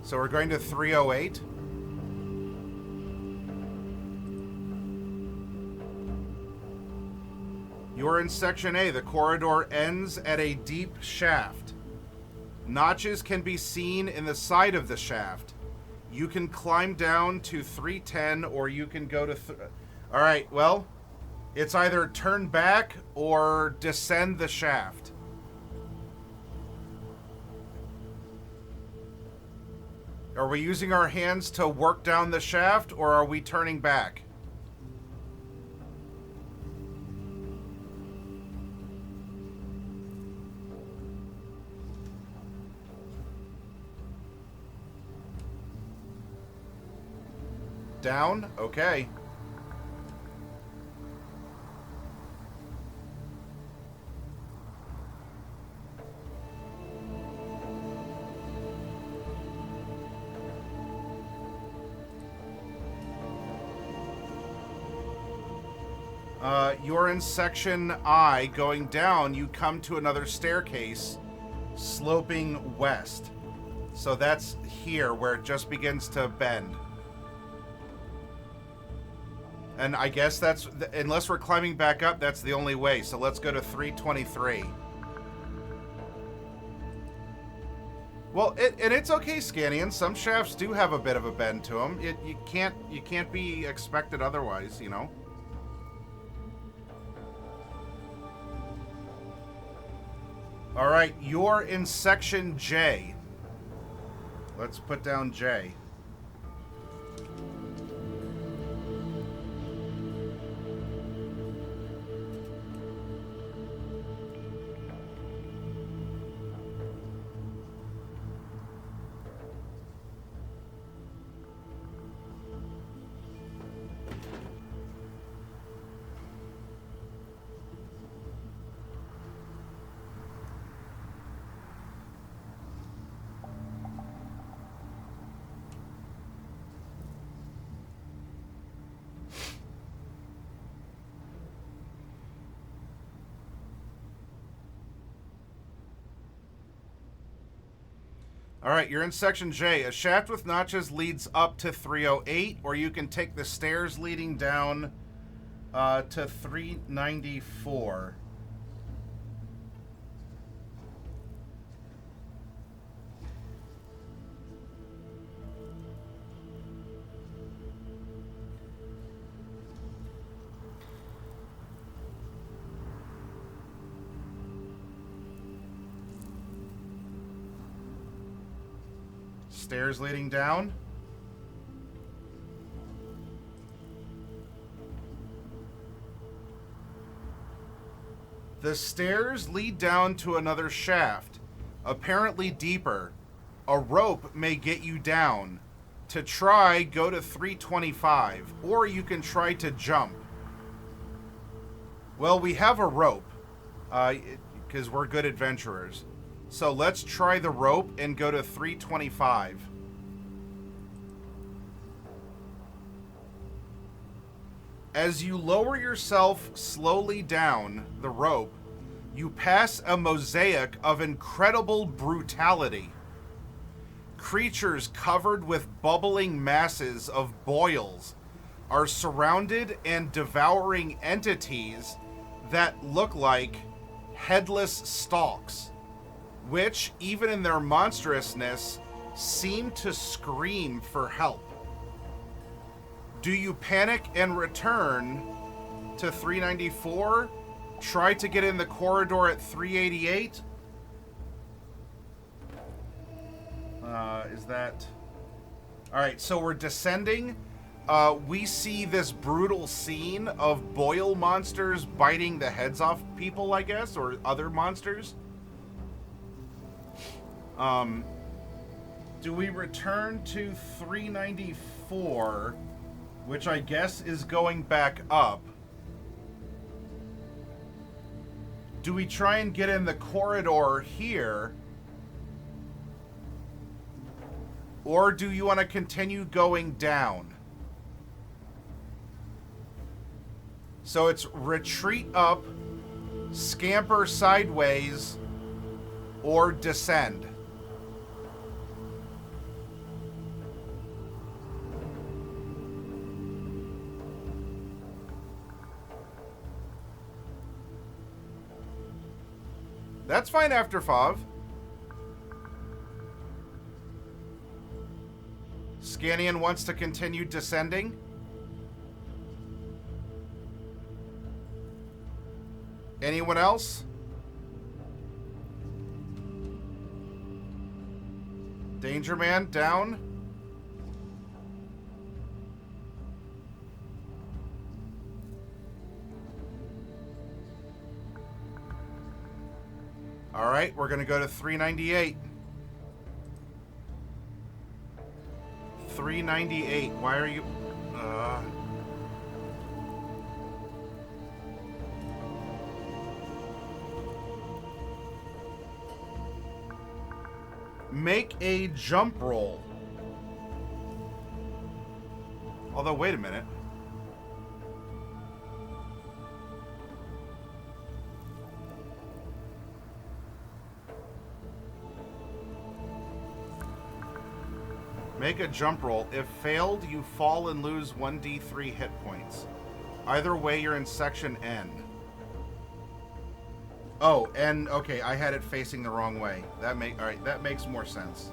So we're going to 308. You're in Section A. The corridor ends at a deep shaft. Notches can be seen in the side of the shaft. You can climb down to 310 or you can go to... All right, well, it's either turn back or descend the shaft. Are we using our hands to work down the shaft or are we turning back? Down? Okay. You're in Section I. Going down, you come to another staircase sloping west. So that's here where it just begins to bend. And I guess that's, unless we're climbing back up, that's the only way. So let's go to 323. Well, and it's okay, Scannion. Some shafts do have a bit of a bend to them. You can't be expected otherwise, you know. All right, you're in Section J. Let's put down J. All right, you're in Section J. A shaft with notches leads up to 308, or you can take the stairs leading down to 394. Stairs leading down. The stairs lead down to another shaft, apparently deeper. A rope may get you down. To try, go to 325, or you can try to jump. Well, we have a rope, because we're good adventurers. So let's try the rope and go to 325. As you lower yourself slowly down the rope, You pass a mosaic of incredible brutality. Creatures covered with bubbling masses of boils are surrounded and devouring entities that look like headless stalks, which, even in their monstrousness, seem to scream for help. Do you panic and return to 394? Try to get in the corridor at 388? Is that... Alright, so we're descending. We see this brutal scene of boil monsters biting the heads off people, I guess, or other monsters. Do we return to 394, which I guess is going back up? Do we try and get in the corridor here? Or do you want to continue going down? So it's retreat up, scamper sideways, or descend. That's fine after Fav. Scannion wants to continue descending. Anyone else? Danger Man down. All right, we're going to go to 398. 398. Why are you... Make a jump roll. Although, wait a minute. Make a jump roll. If failed, you fall and lose 1d3 hit points. Either way, you're in section N. Oh, and okay, I had it facing the wrong way. All right, that makes more sense.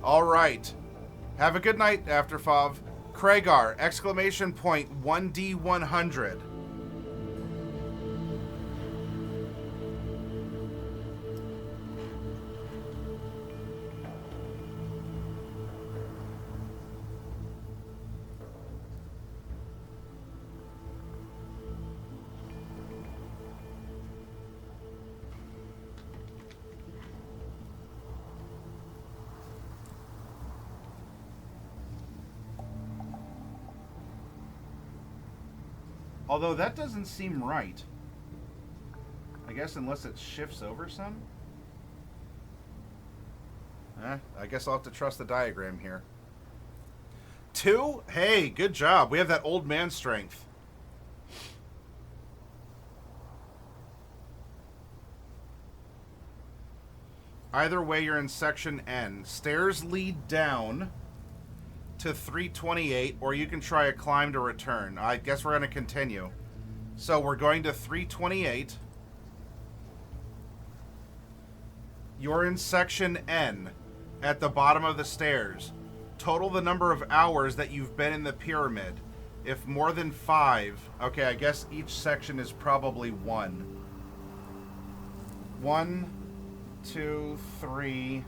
All right. Have a good night, Afterfav. Kragar, exclamation point 1d100. Although that doesn't seem right. I guess unless it shifts over some. I guess I'll have to trust the diagram here. 2? Hey, good job. We have that old man strength. Either way, you're in section N. Stairs lead down to 328, or you can try a climb to return. I guess we're going to continue. So we're going to 328. You're in section N at the bottom of the stairs. Total the number of hours that you've been in the pyramid. If more than 5, okay, I guess each section is probably 1. 1, 2, 3.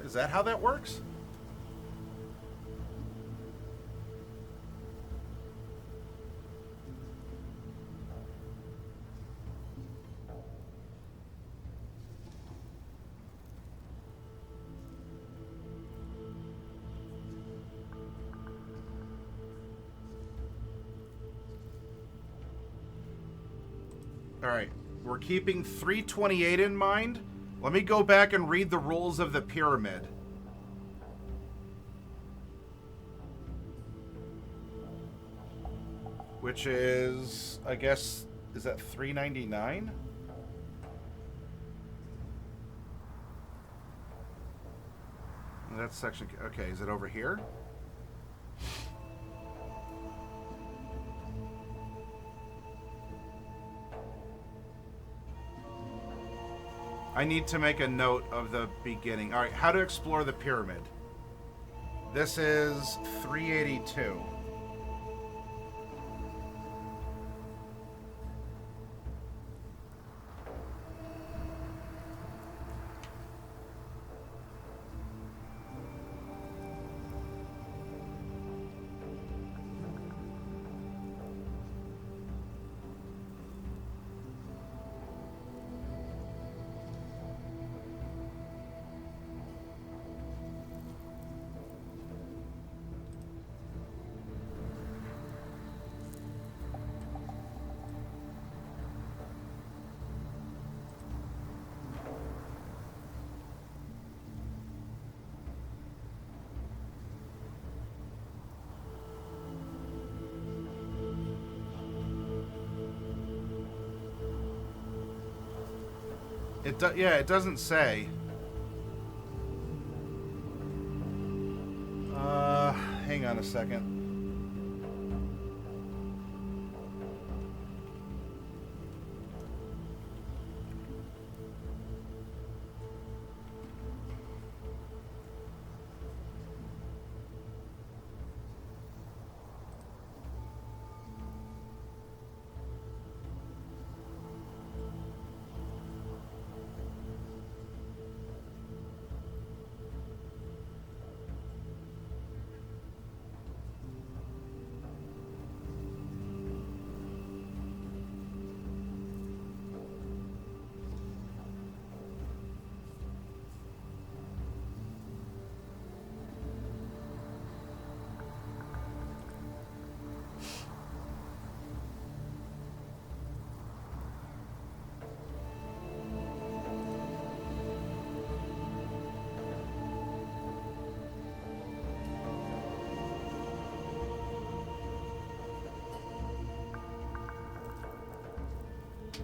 Is that how that works? All right, we're keeping 328 in mind. Let me go back and read the rules of the pyramid. which is, I guess, is that $3.99? That's section. Okay, is it over here? I need to make a note of the beginning. All right, how to explore the pyramid. This is $3.82. Yeah, it doesn't say. Hang on a second.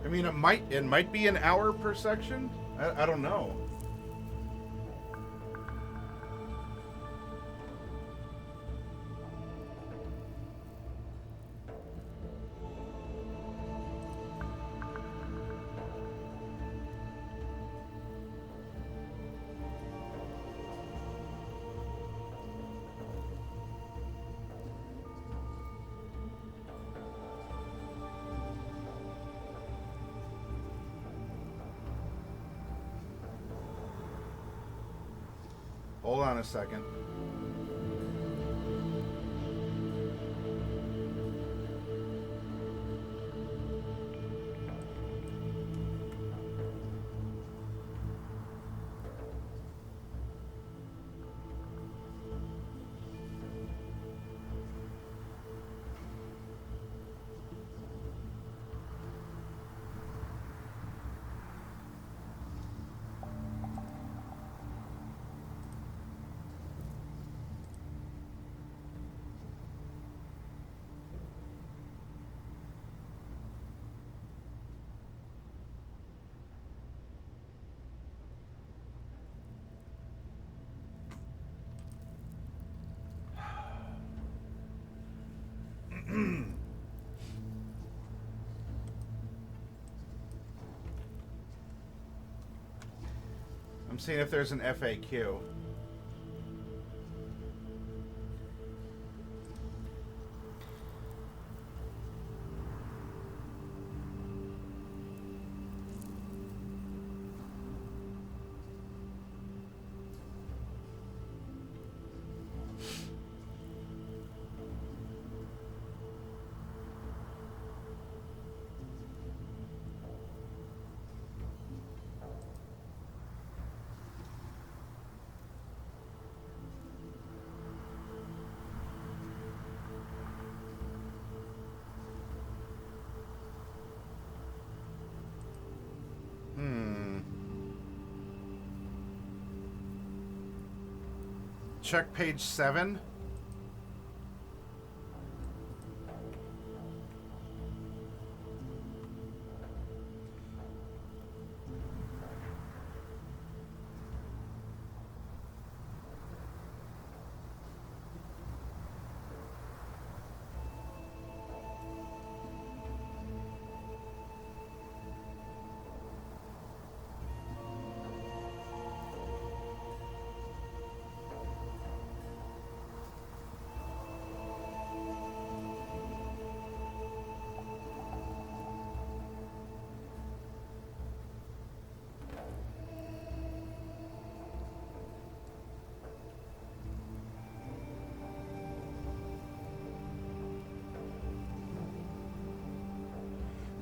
I mean, it might be an hour per section. I don't know. Hold on a second. I'm seeing if there's an FAQ. Check page 7.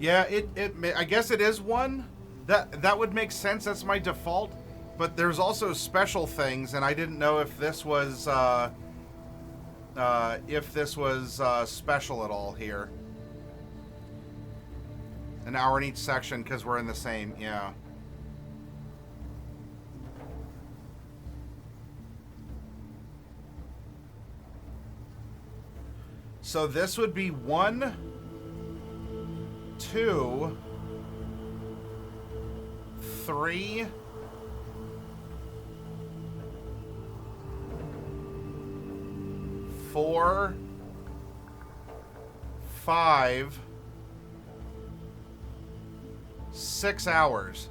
Yeah, I guess it is one. That would make sense. That's my default. But there's also special things, and I didn't know if this was special at all here. An hour in each section because we're in the same. Yeah. So this would be 1, 2, 3, 4, 5, 6 hours.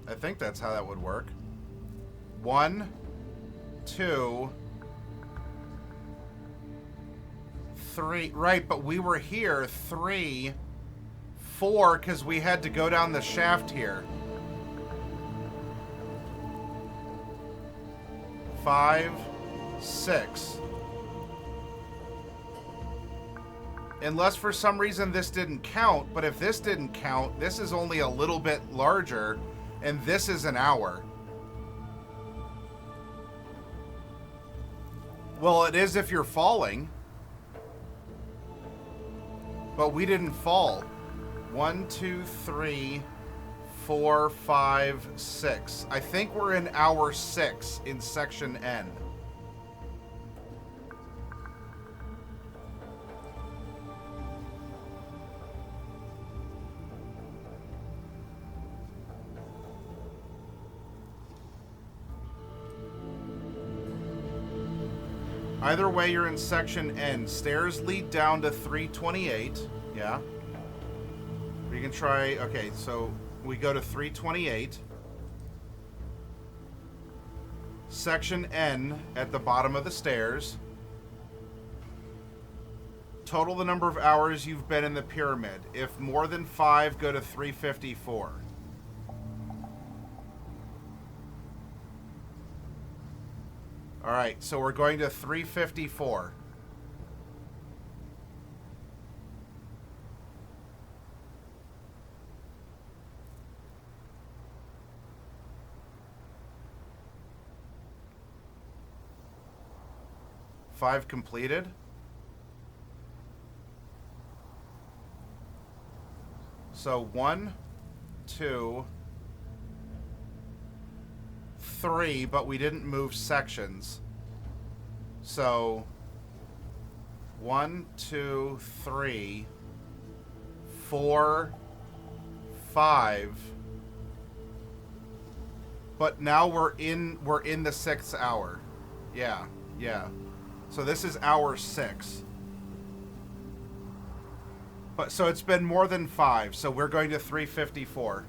I think that's how that would work. 1, 2, 3. Right, but we were here 3, 4 because we had to go down the shaft here. 5, 6. Unless for some reason this didn't count, but if this didn't count, this is only a little bit larger, and this is an hour. Well, it is if you're falling. But we didn't fall. 1, 2, 3, 4, 5, 6. I think we're in hour 6 in section N. Either way, you're in section N. Stairs lead down to 328. Yeah. We can try... Okay, so we go to 328. Section N at the bottom of the stairs. Total the number of hours you've been in the pyramid. If more than 5, go to 354. Alright, so we're going to 354. Five completed. So 1, 2, 3, but we didn't move sections. So 1, 2, 3, 4, 5. But now we're in the 6th hour. Yeah, yeah. So this is hour 6. But so it's been more than 5, so we're going to 354.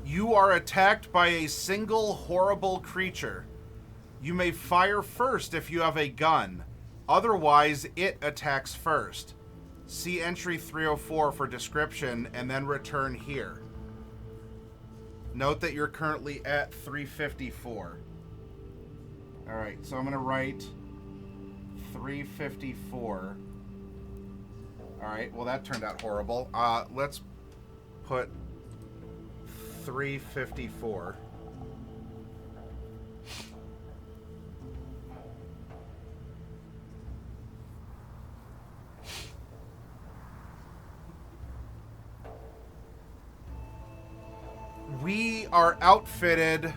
You are attacked by a single horrible creature. You may fire first if you have a gun. Otherwise, it attacks first. See entry 304 for description and then return here. Note that you're currently at 354. Alright, so I'm going to write 354. Alright, well that turned out horrible. Let's put 354. We are outfitted.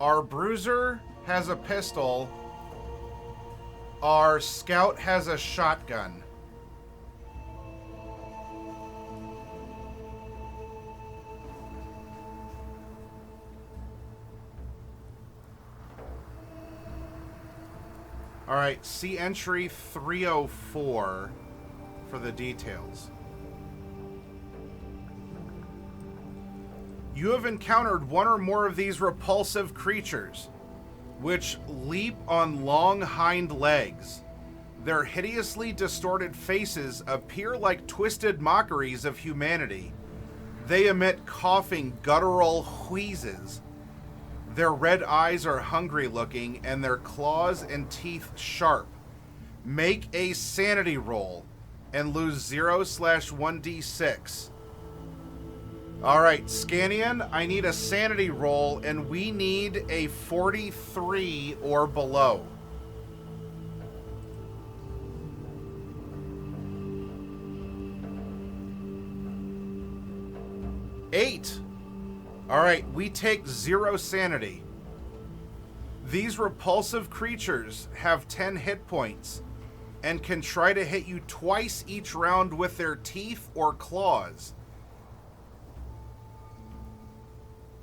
Our bruiser has a pistol. Our scout has a shotgun. All right, see entry 304 for the details. You have encountered one or more of these repulsive creatures, which leap on long hind legs. Their hideously distorted faces appear like twisted mockeries of humanity. They emit coughing, guttural wheezes. Their red eyes are hungry looking, and their claws and teeth sharp. Make a sanity roll and lose 0/1d6. Alright, Scannian, I need a sanity roll, and we need a 43 or below. Eight. Alright, we take 0 sanity. These repulsive creatures have 10 hit points and can try to hit you twice each round with their teeth or claws.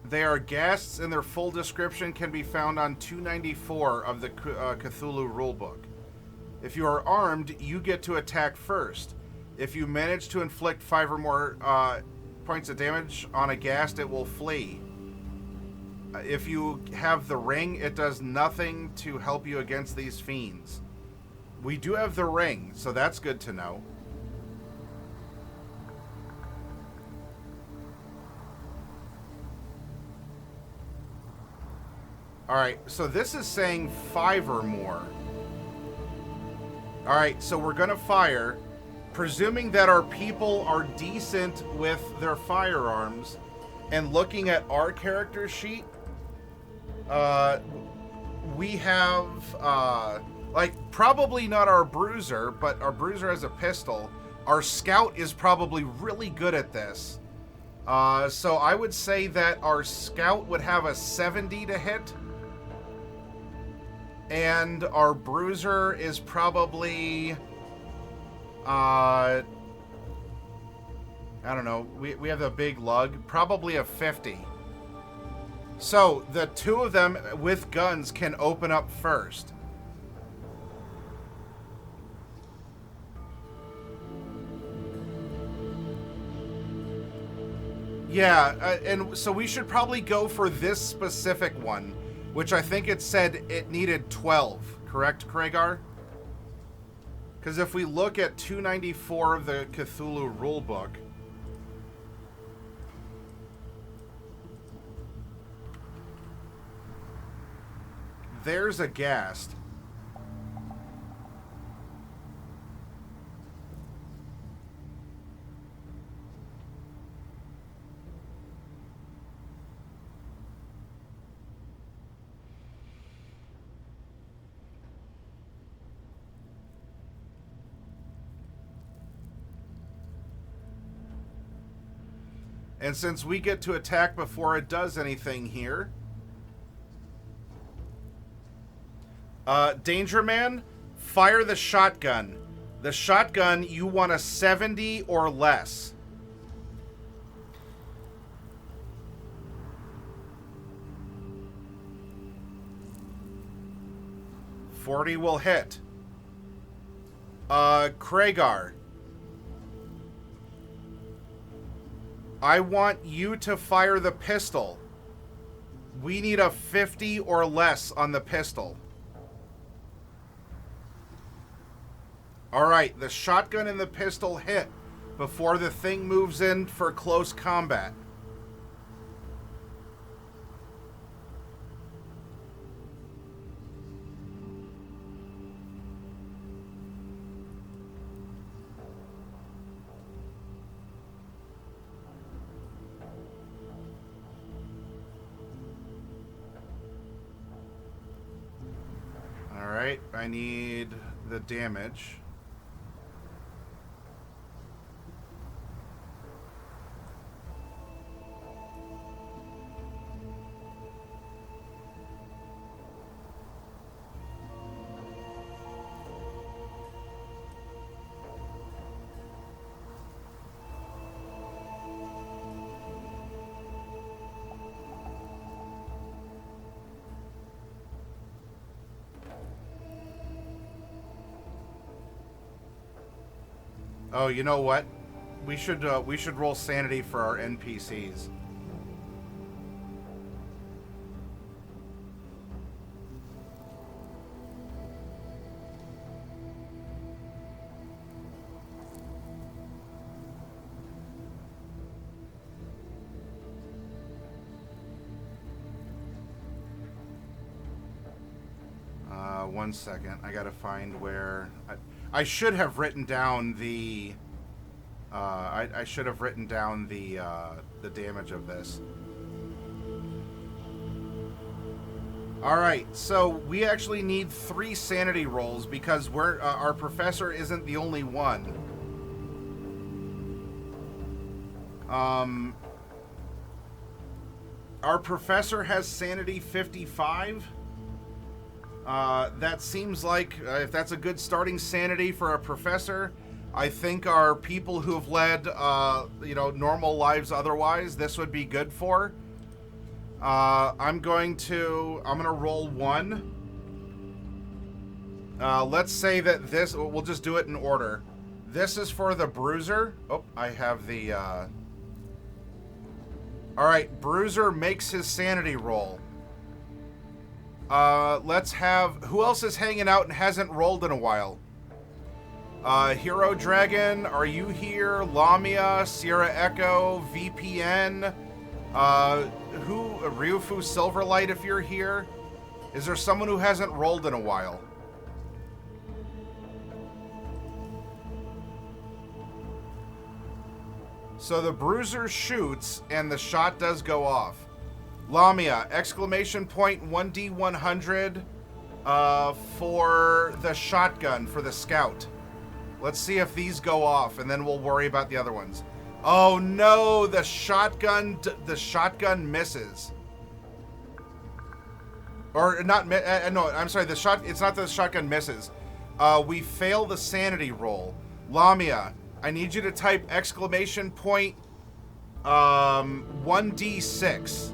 They are ghasts, and their full description can be found on 294 of the Cthulhu rulebook. If you are armed, you get to attack first. If you manage to inflict 5 or more points of damage on a ghast, it will flee. If you have the ring, it does nothing to help you against these fiends. We do have the ring, so that's good to know. Alright, so this is saying 5 or more. Alright, so we're gonna fire. Presuming that our people are decent with their firearms, and looking at our character sheet, we have, probably not our bruiser, but our bruiser has a pistol. Our scout is probably really good at this. So I would say that our scout would have a 70 to hit. And our bruiser is probably, I don't know, we have a big lug, probably a 50. So the two of them with guns can open up first. Yeah, and so we should probably go for this specific one, which I think it said it needed 12, correct, Kragar? Because if we look at 294 of the Cthulhu rulebook, there's a ghast. And since we get to attack before it does anything here, Danger Man, fire the shotgun. The shotgun, you want a 70 or less. .40 will hit. Kragar, I want you to fire the pistol. We need a 50 or less on the pistol. Alright, the shotgun and the pistol hit before the thing moves in for close combat. Alright, I need the damage. Oh, you know what? We should roll sanity for our NPCs. 1 second. I gotta find where... I should have written down the... I should have written down the damage of this. Alright, so we actually need 3 sanity rolls because our professor isn't the only one. Our professor has sanity 55. That seems like, if that's a good starting sanity for a professor, I think our people who have led, normal lives otherwise, this would be good for. I'm gonna roll 1. Let's say that this, we'll just do it in order. This is for the bruiser. Oh, I have the, Alright, bruiser makes his sanity roll. Let's have, who else is hanging out and hasn't rolled in a while? Hero Dragon, are you here? Lamia, Sierra Echo, VPN, Ryufu Silverlight, if you're here. Is there someone who hasn't rolled in a while? So the bruiser shoots, and the shot does go off. Lamia, exclamation point 1D100 for the shotgun, for the scout. Let's see if these go off, and then we'll worry about the other ones. Oh no, the shotgun misses. Or not, no, I'm sorry, it's not that the shotgun misses. We fail the sanity roll. Lamia, I need you to type exclamation point 1D6.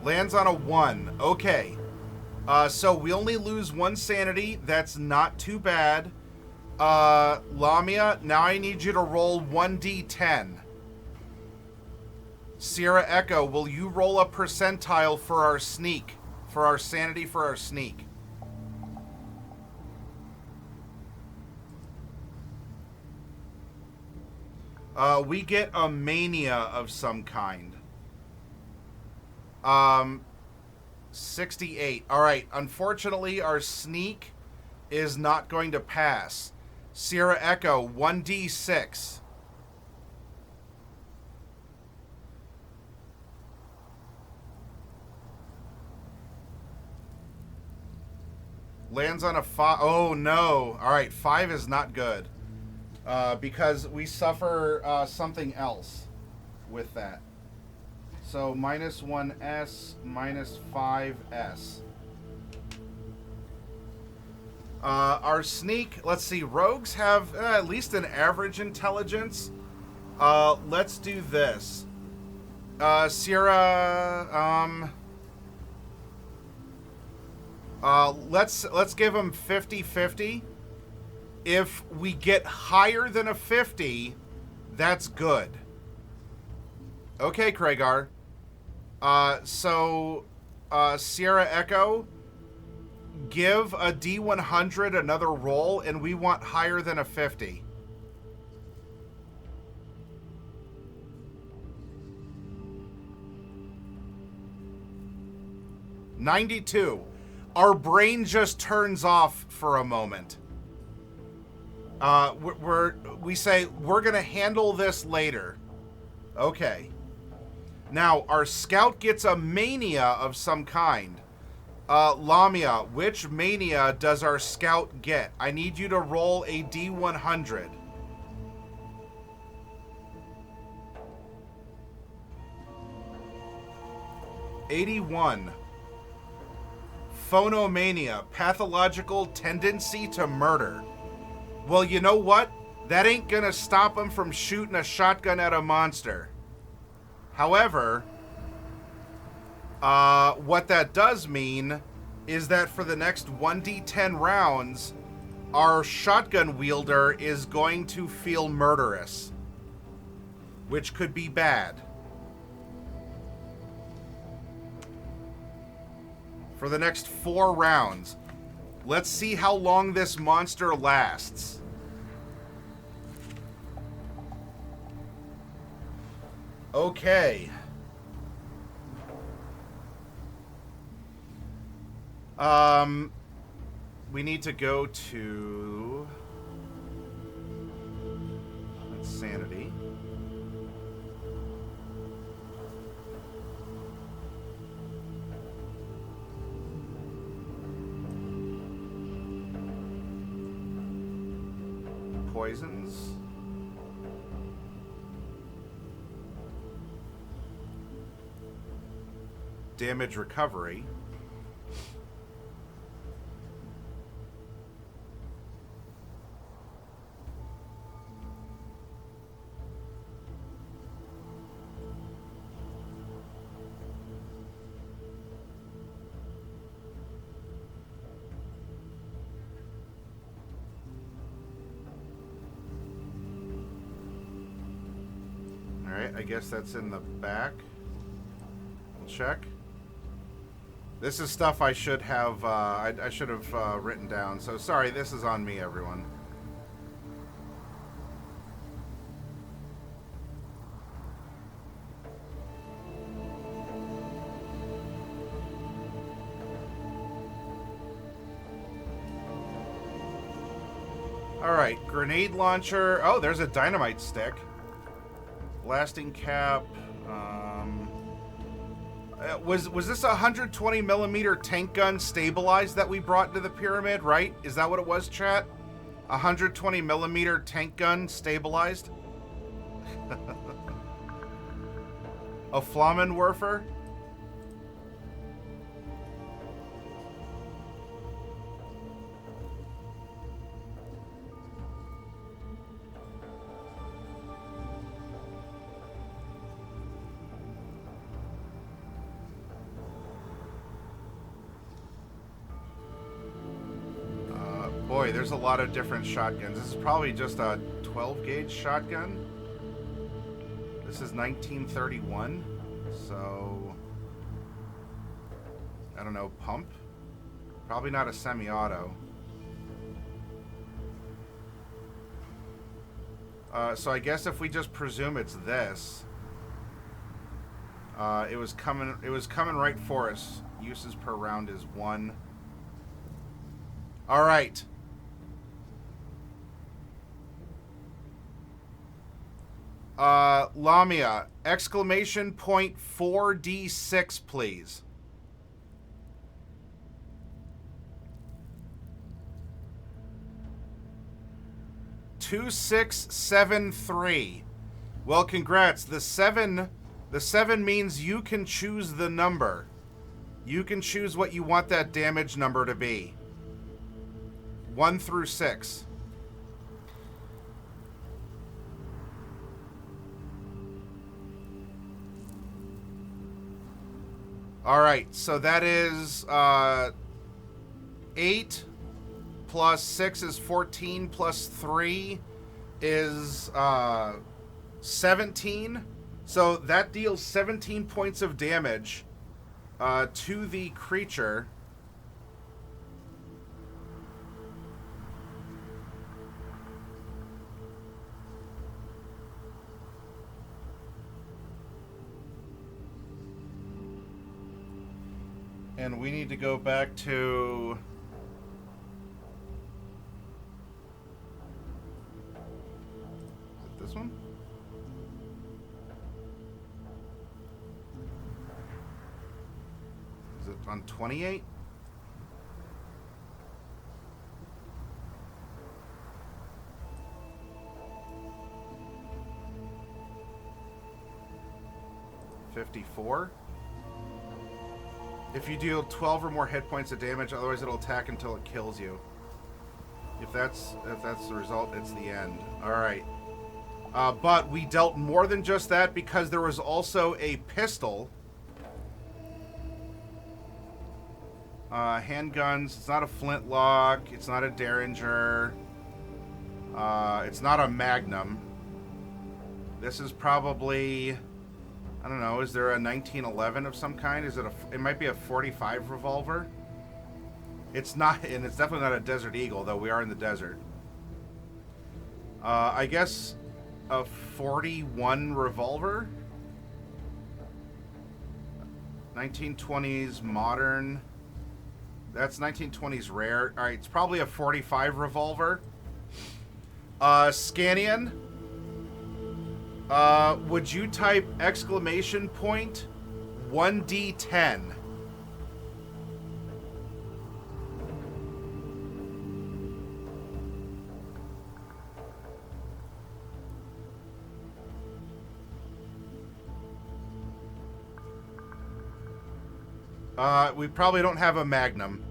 Lands on a 1. Okay. So we only lose 1 sanity. That's not too bad. Lamia, now I need you to roll 1D10. Sierra Echo, will you roll a percentile for our sneak? For our sanity for our sneak? We get a mania of some kind. 68. Alright, unfortunately, our sneak is not going to pass. Sierra Echo, 1D6. Lands on a 5. Oh, no. Alright, 5 is not good. Because we suffer something else with that. So minus 1S, minus 5S. Our sneak, let's see, rogues have at least an average intelligence. Let's do this. Sierra, let's give them 50-50. If we get higher than a 50, that's good. Okay, Craigar. Sierra Echo, give a D100 another roll, and we want higher than a 50. $92. Our brain just turns off for a moment. We say, we're going to handle this later. Okay. Now, our scout gets a mania of some kind. Lamia, which mania does our scout get? I need you to roll a D100. $81. Phonomania, pathological tendency to murder. Well, you know what? That ain't gonna stop him from shooting a shotgun at a monster. However, what that does mean is that for the next 1d10 rounds, our shotgun wielder is going to feel murderous, which could be bad. For the next 4 rounds. Let's see how long this monster lasts. Okay. We need to go to insanity. Poisons. Damage recovery. Alright, I guess that's in the back. We'll check. This is stuff I should have, I should have written down. So sorry, this is on me, everyone. Alright, grenade launcher. Oh, there's a dynamite stick. Blasting cap. Was this a 120 millimeter tank gun stabilized that we brought to the pyramid, right? Is that what it was, chat? 120 millimeter tank gun stabilized? A Flammenwerfer? Boy, there's a lot of different shotguns. This is probably just a 12 gauge shotgun. This is 1931, so I don't know, pump? Probably not a semi-auto. So I guess if we just presume it's this, it was coming right for us. Uses per round is 1. All right. Lamia, exclamation point 4d6, please. Two, 6, 7, 3. Well, congrats. The seven means you can choose the number. You can choose what you want that damage number to be. 1 through 6. Alright, so that is 8 plus 6 is 14 plus 3 is 17. So that deals 17 points of damage to the creature. And we need to go back to... Is it this one? Is it on 28? $54? If you deal 12 or more hit points of damage, otherwise it'll attack until it kills you. If that's the result, it's the end. Alright. But we dealt more than just that because there was also a pistol. Handguns. It's not a flintlock. It's not a Derringer. It's not a Magnum. This is probably... I don't know, is there a 1911 of some kind? Is it it might be a 45 revolver? It's not, and it's definitely not a Desert Eagle, though we are in the desert. I guess a 41 revolver? 1920s modern That's 1920s rare. All right, it's probably a 45 revolver. Scanian, would you type exclamation point 1d10? We probably don't have a Magnum.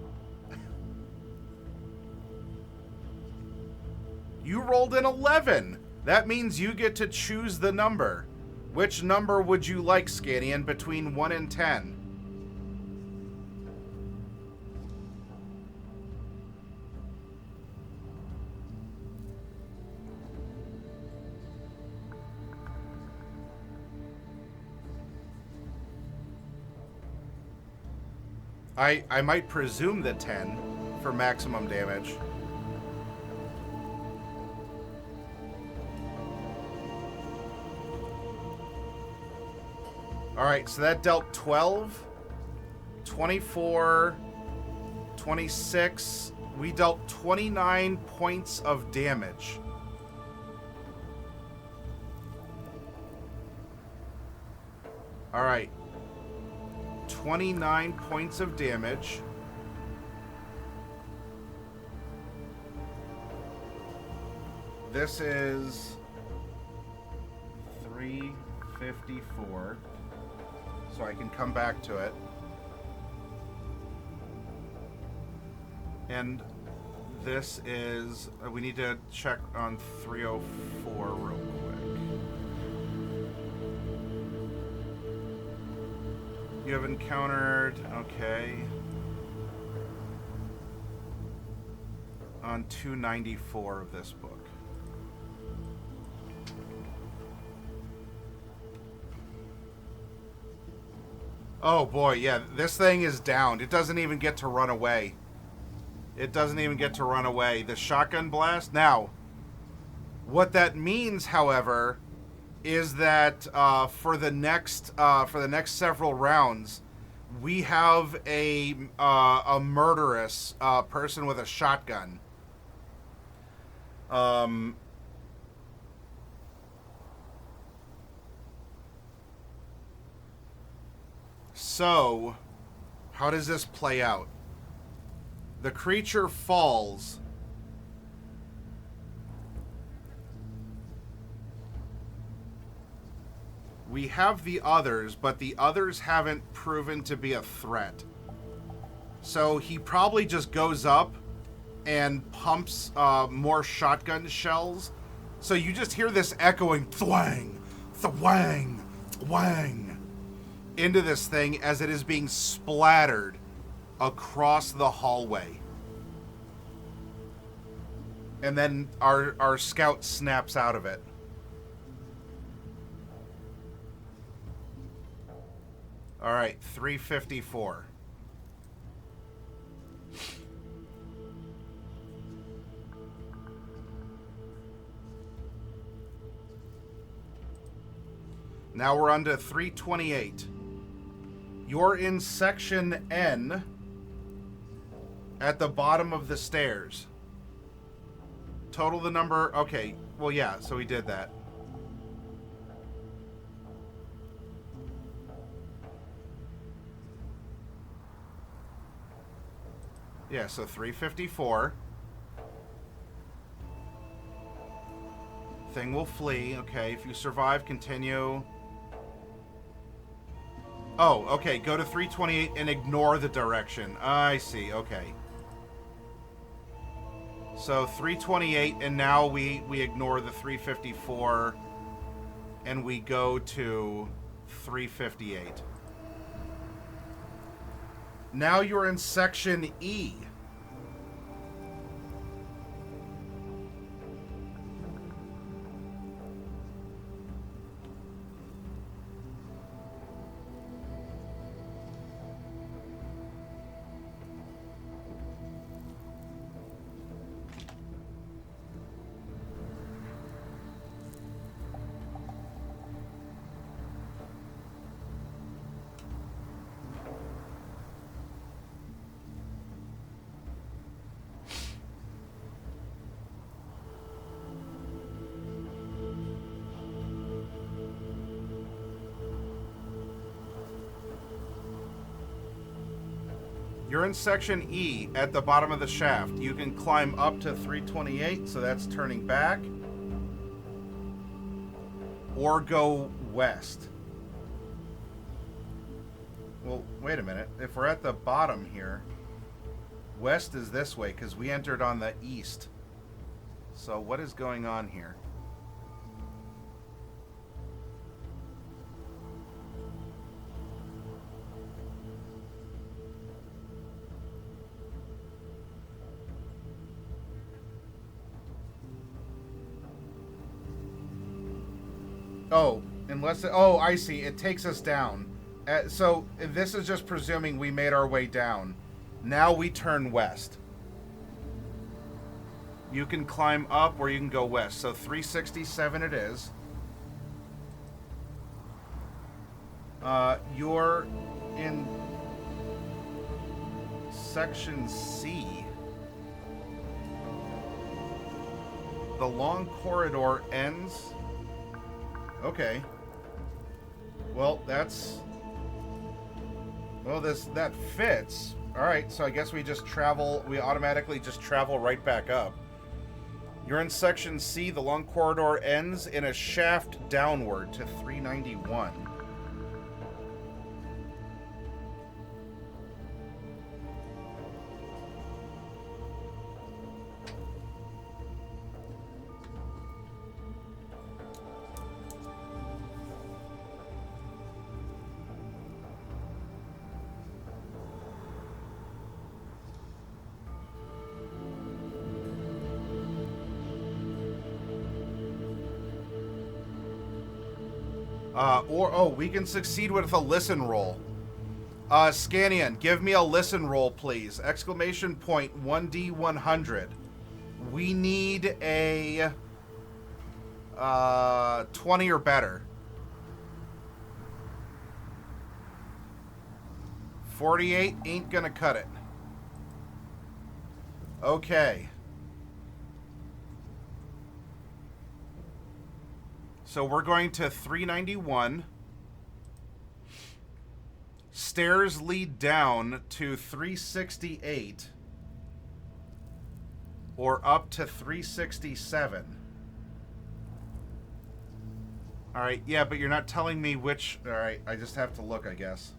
You rolled an 11. That means you get to choose the number. Which number would you like, Scanian, between 1 and 10? I might presume the 10 for maximum damage. Alright, so that dealt 12, 24, 26. We dealt 29 points of damage. Alright. 29 points of damage. This is 354. So I can come back to it. And this is... we need to check on 304 real quick. You have encountered... okay. On 294 of this book. Oh boy, yeah, this thing is downed. It doesn't even get to run away. It doesn't even get to run away. The shotgun blast. Now, what that means, however, is that for the next several rounds, we have a murderous person with a shotgun. So, how does this play out? The creature falls. We have the others, but the others haven't proven to be a threat. So he probably just goes up and pumps more shotgun shells. So you just hear this echoing thwang, thwang, thwang into this thing as it is being splattered across the hallway. And then our scout snaps out of it. All right, 354. Now we're on to 328. You're in section N at the bottom of the stairs. Total the number... okay, well, yeah, so we did that. Yeah, so 354. Thing will flee. Okay, if you survive, continue. Oh, okay, go to 328 and ignore the direction. I see, okay. So 328, and now we ignore the 354, and we go to 358. Now you're in section E. You're in section E at the bottom of the shaft. You can climb up to 328, so that's turning back. Or go west. Well, wait a minute. If we're at the bottom here, west is this way because we entered on the east. So what is going on here? Oh, unless... oh, I see. It takes us down. So this is just presuming we made our way down. Now we turn west. You can climb up or you can go west. So 367 it is. You're in section C. The long corridor ends... Okay. Well, that's... well, that fits. Alright, so I guess we just travel... we automatically just travel right back up. You're in section C. The long corridor ends in a shaft downward to 391. We can succeed with a listen roll. Scanian, give me a listen roll, please. Exclamation point 1D100. We need a 20 or better. 48 ain't gonna cut it. Okay. So we're going to 391. Stairs lead down to 368. Or up to 367. Alright, yeah, but you're not telling me which... Alright, I just have to look, I guess.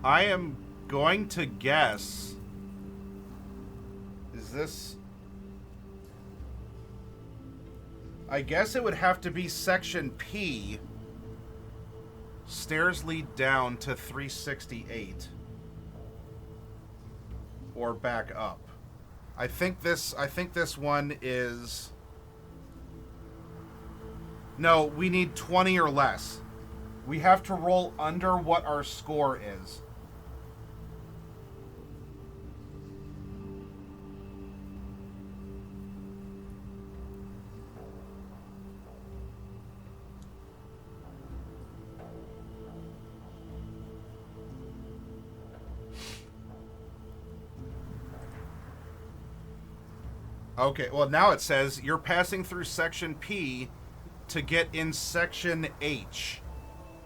I am going to guess... Is this... I guess it would have to be section P. Stairs lead down to 368. Or back up. I think this one is... No, we need 20 or less. We have to roll under what our score is. Okay, well now it says you're passing through section P to get in section H,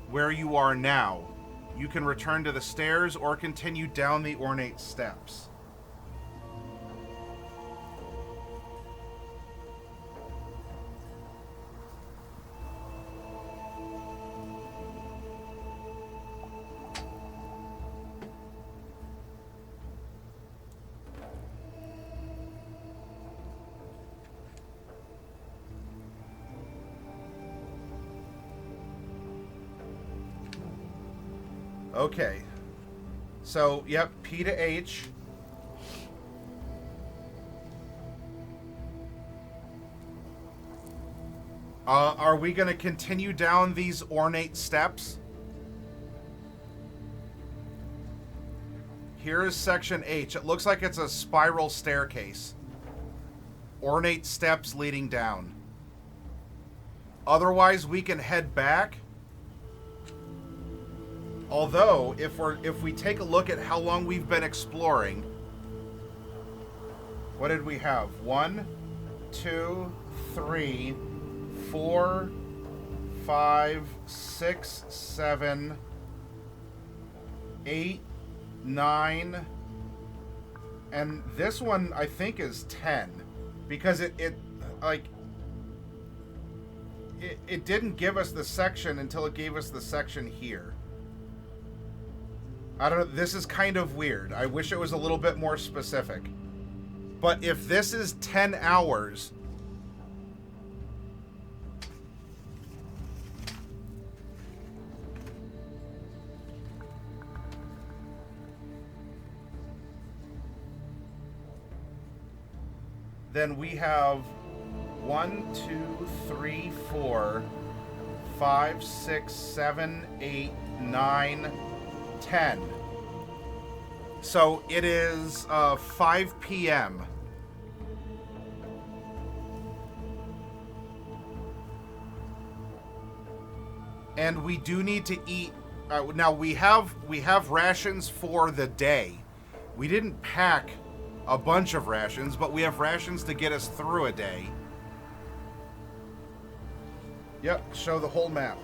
where you are now. You can return to the stairs or continue down the ornate steps. Okay. So, yep, P to H. Are we going to continue down these ornate steps? Here is section H. It looks like it's a spiral staircase. Ornate steps leading down. Otherwise, we can head back. Although, if we take a look at how long we've been exploring, What did we have? 1, 2, 3, 4, 5, 6, 7, 8, 9, and this one I think is 10, because it didn't give us the section until it gave us the section here. I don't know, this is kind of weird. I wish it was a little bit more specific. But if this is 10 hours, then we have 1, 2, 3, 4, 5, 6, 7, 8, 9, 10. So it is 5 p.m. And we do need to eat. Now we have rations for the day. We didn't pack a bunch of rations, but we have rations to get us through a day. Yep, show the whole map.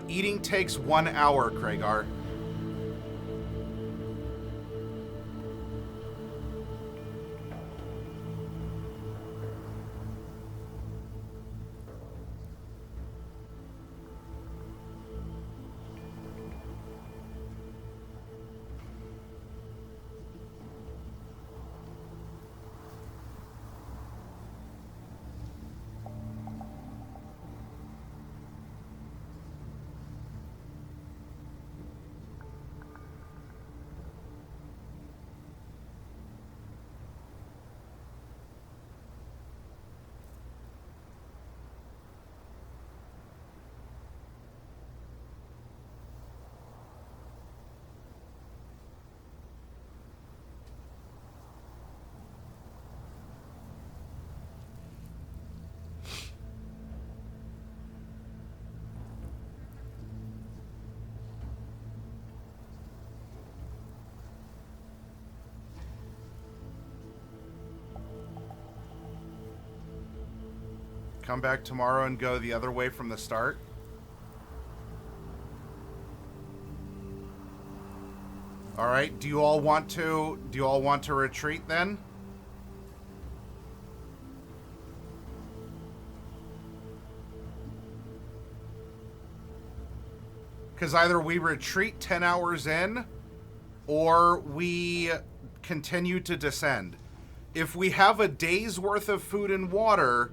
Eating takes 1 hour, Kragar. Come back tomorrow and go the other way from the start. All right. Do you all want to retreat then? Because either we retreat 10 hours in, or we continue to descend. If we have a day's worth of food and water,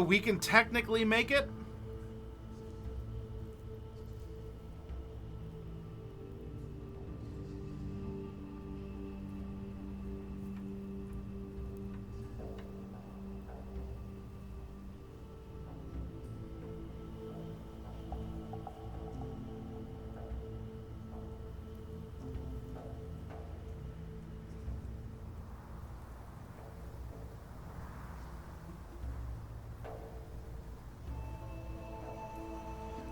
we can technically make it.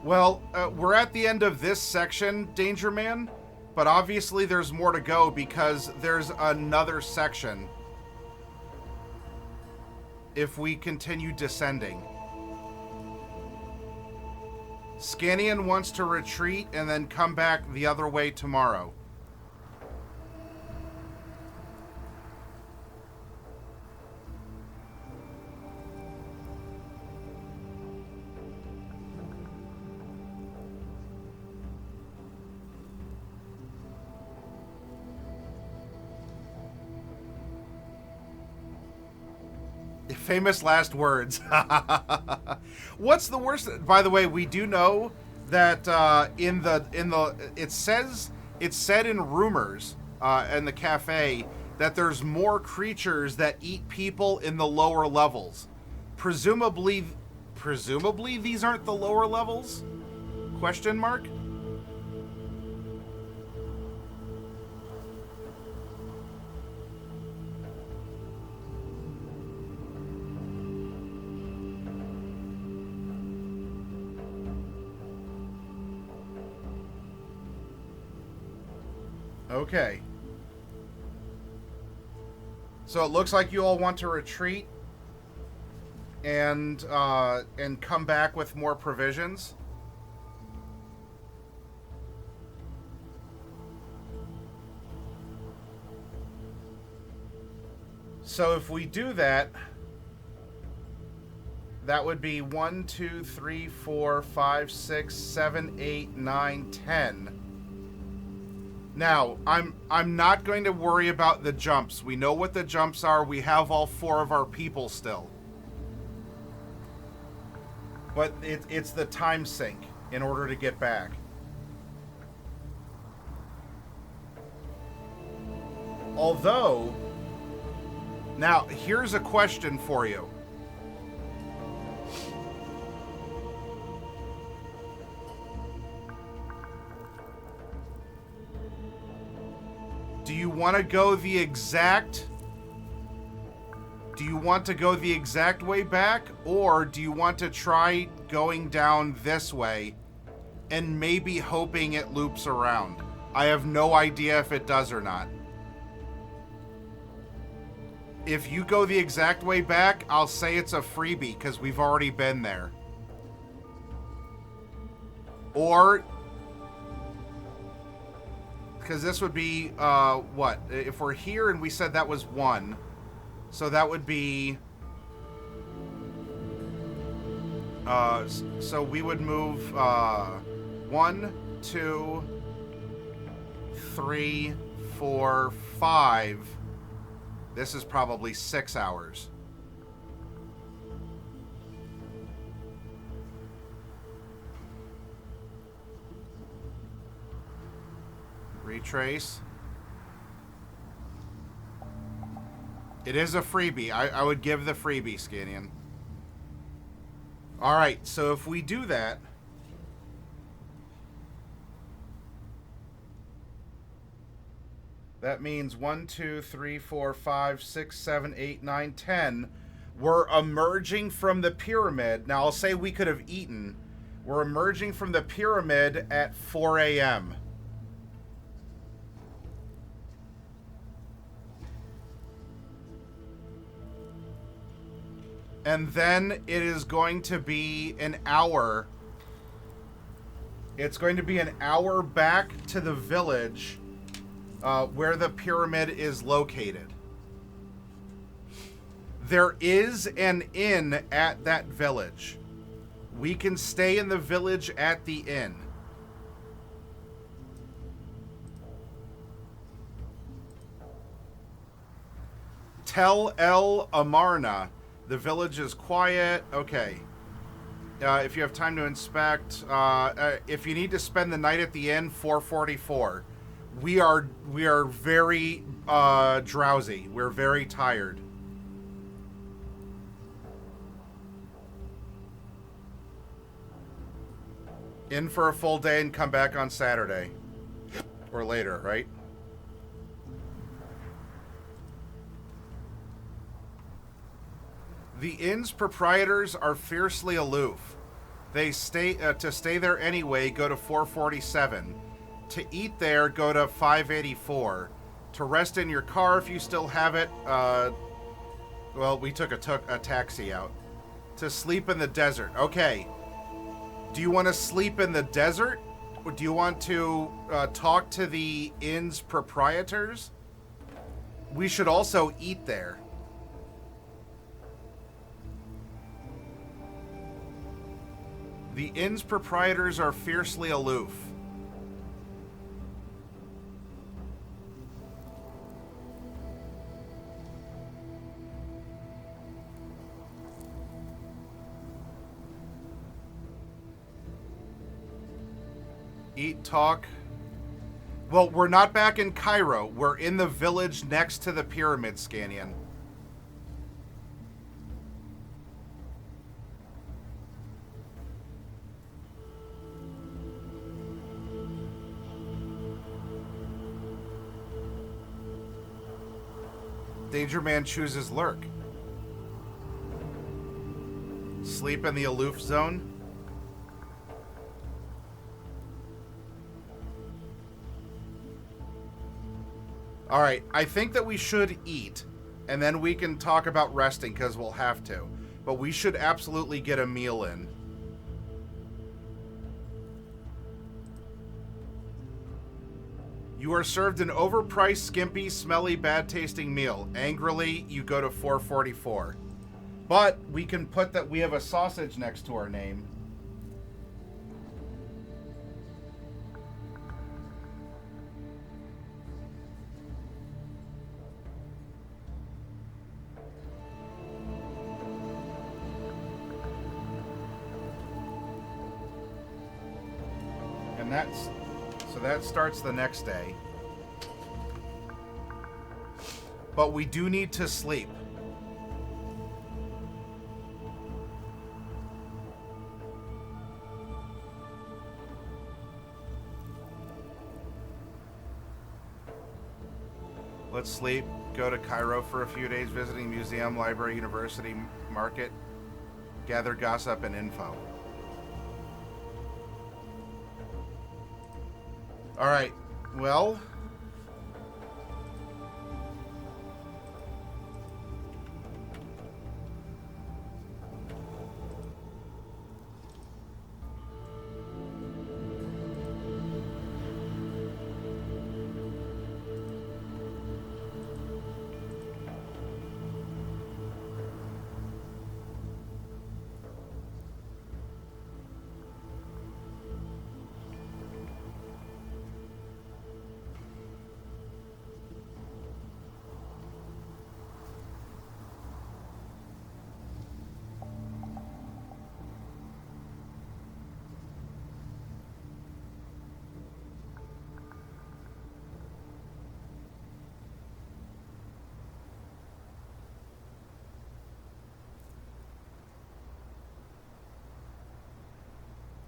Well, we're at the end of this section, Danger Man, but obviously there's more to go because there's another section if we continue descending. Scannion wants to retreat and then come back the other way tomorrow. Famous last words. What's the worst? By the way, we do know that it said in rumors in the cafe that there's more creatures that eat people in the lower levels. Presumably these aren't the lower levels? Question mark? Okay. So it looks like you all want to retreat and come back with more provisions. So if we do that, that would be 1, 2, 3, 4, 5, 6, 7, 8, 9, 10. Now, I'm not going to worry about the jumps. We know what the jumps are. We have all 4 of our people still. But it's the time sink in order to get back. Although, now, here's a question for you. Do you want to go the exact way back, or do you want to try going down this way and maybe hoping it loops around? I have no idea if it does or not. If you go the exact way back, I'll say it's a freebie because we've already been there. Or, because this would be, what? If we're here and we said that was 1, so that would be, so we would move, 1, 2, 3, 4, 5. This is probably 6 hours. Retrace. It is a freebie. I would give the freebie, Stayin. Alright, so if we do that, that means 1, 2, 3, 4, 5, 6, 7, 8, 9, 10. We're emerging from the pyramid. Now, I'll say we could have eaten. We're emerging from the pyramid at 4 a.m. And then it is going to be an hour. It's going to be an hour back to the village where the pyramid is located. There is an inn at that village. We can stay in the village at the inn. Tell-el-Amarna. The village is quiet. Okay. If you have time to inspect, if you need to spend the night at the inn, 444. We are very drowsy. We're very tired. In for a full day and come back on Saturday. Or later, right? The inn's proprietors are fiercely aloof. They stay to stay there anyway, go to 447. To eat there, go to 584. To rest in your car if you still have it, well, we took a taxi out. To sleep in the desert. Okay. Do you want to sleep in the desert? Or do you want to talk to the inn's proprietors? We should also eat there. The inn's proprietors are fiercely aloof. Eat, talk. Well, we're not back in Cairo. We're in the village next to the pyramid, Stayin. Danger Man chooses lurk. Sleep in the aloof zone. All right, I think that we should eat, and then we can talk about resting, because we'll have to. But we should absolutely get a meal in. You are served an overpriced, skimpy, smelly, bad-tasting meal. Angrily, you go to 444. But we can put that we have a sausage next to our name. And so that starts the next day. But we do need to sleep. Let's sleep, go to Cairo for a few days, visiting museum, library, university, market, gather gossip and info. All right, well...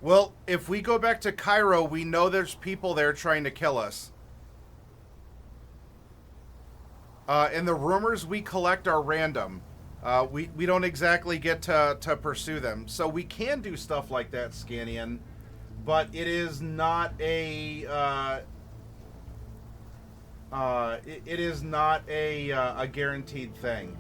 Well, if we go back to Cairo, we know there's people there trying to kill us. And the rumors we collect are random. We don't exactly get to pursue them. So we can do stuff like that, Scannion, but it is not a... it is not a guaranteed thing.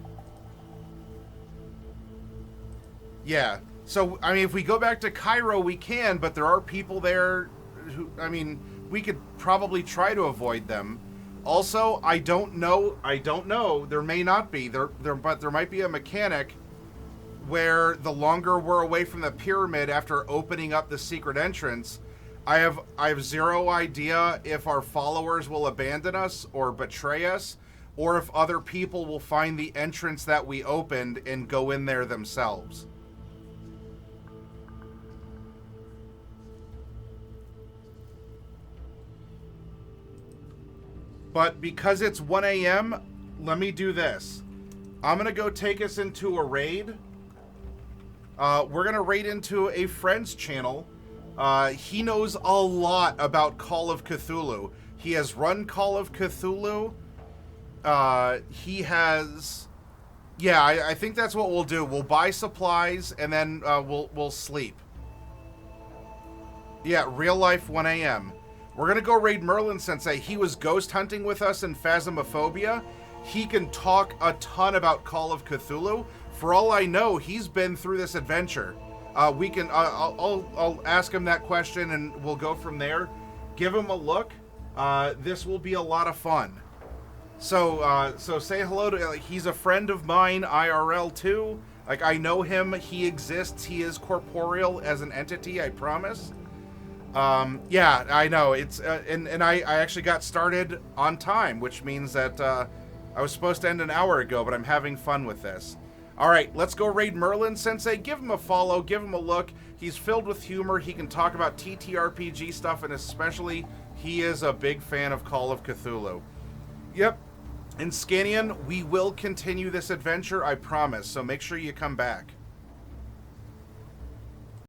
Yeah. So, I mean, if we go back to Cairo, we can, but there are people there who, I mean, we could probably try to avoid them. Also, I don't know, there may not be, but there might be a mechanic where the longer we're away from the pyramid after opening up the secret entrance, I have zero idea if our followers will abandon us or betray us, or if other people will find the entrance that we opened and go in there themselves. But because it's 1 a.m., let me do this. I'm going to go take us into a raid. We're going to raid into a friend's channel. He knows a lot about Call of Cthulhu. He has run Call of Cthulhu. He has... Yeah, I think that's what we'll do. We'll buy supplies, and then we'll sleep. Yeah, real life 1 a.m. We're going to go raid Merlin Sensei. He was ghost hunting with us in Phasmophobia. He can talk a ton about Call of Cthulhu. For all I know, he's been through this adventure. I'll ask him that question and we'll go from there. Give him a look. This will be a lot of fun. So say hello to, he's a friend of mine, IRL too. Like, I know him, he exists, he is corporeal as an entity, I promise. Yeah, I know, it's, and I actually got started on time, which means that, I was supposed to end an hour ago, but I'm having fun with this. Alright, let's go raid Merlin Sensei, give him a follow, give him a look. He's filled with humor, he can talk about TTRPG stuff, and especially, he is a big fan of Call of Cthulhu. Yep. In Scannion, we will continue this adventure, I promise, so make sure you come back.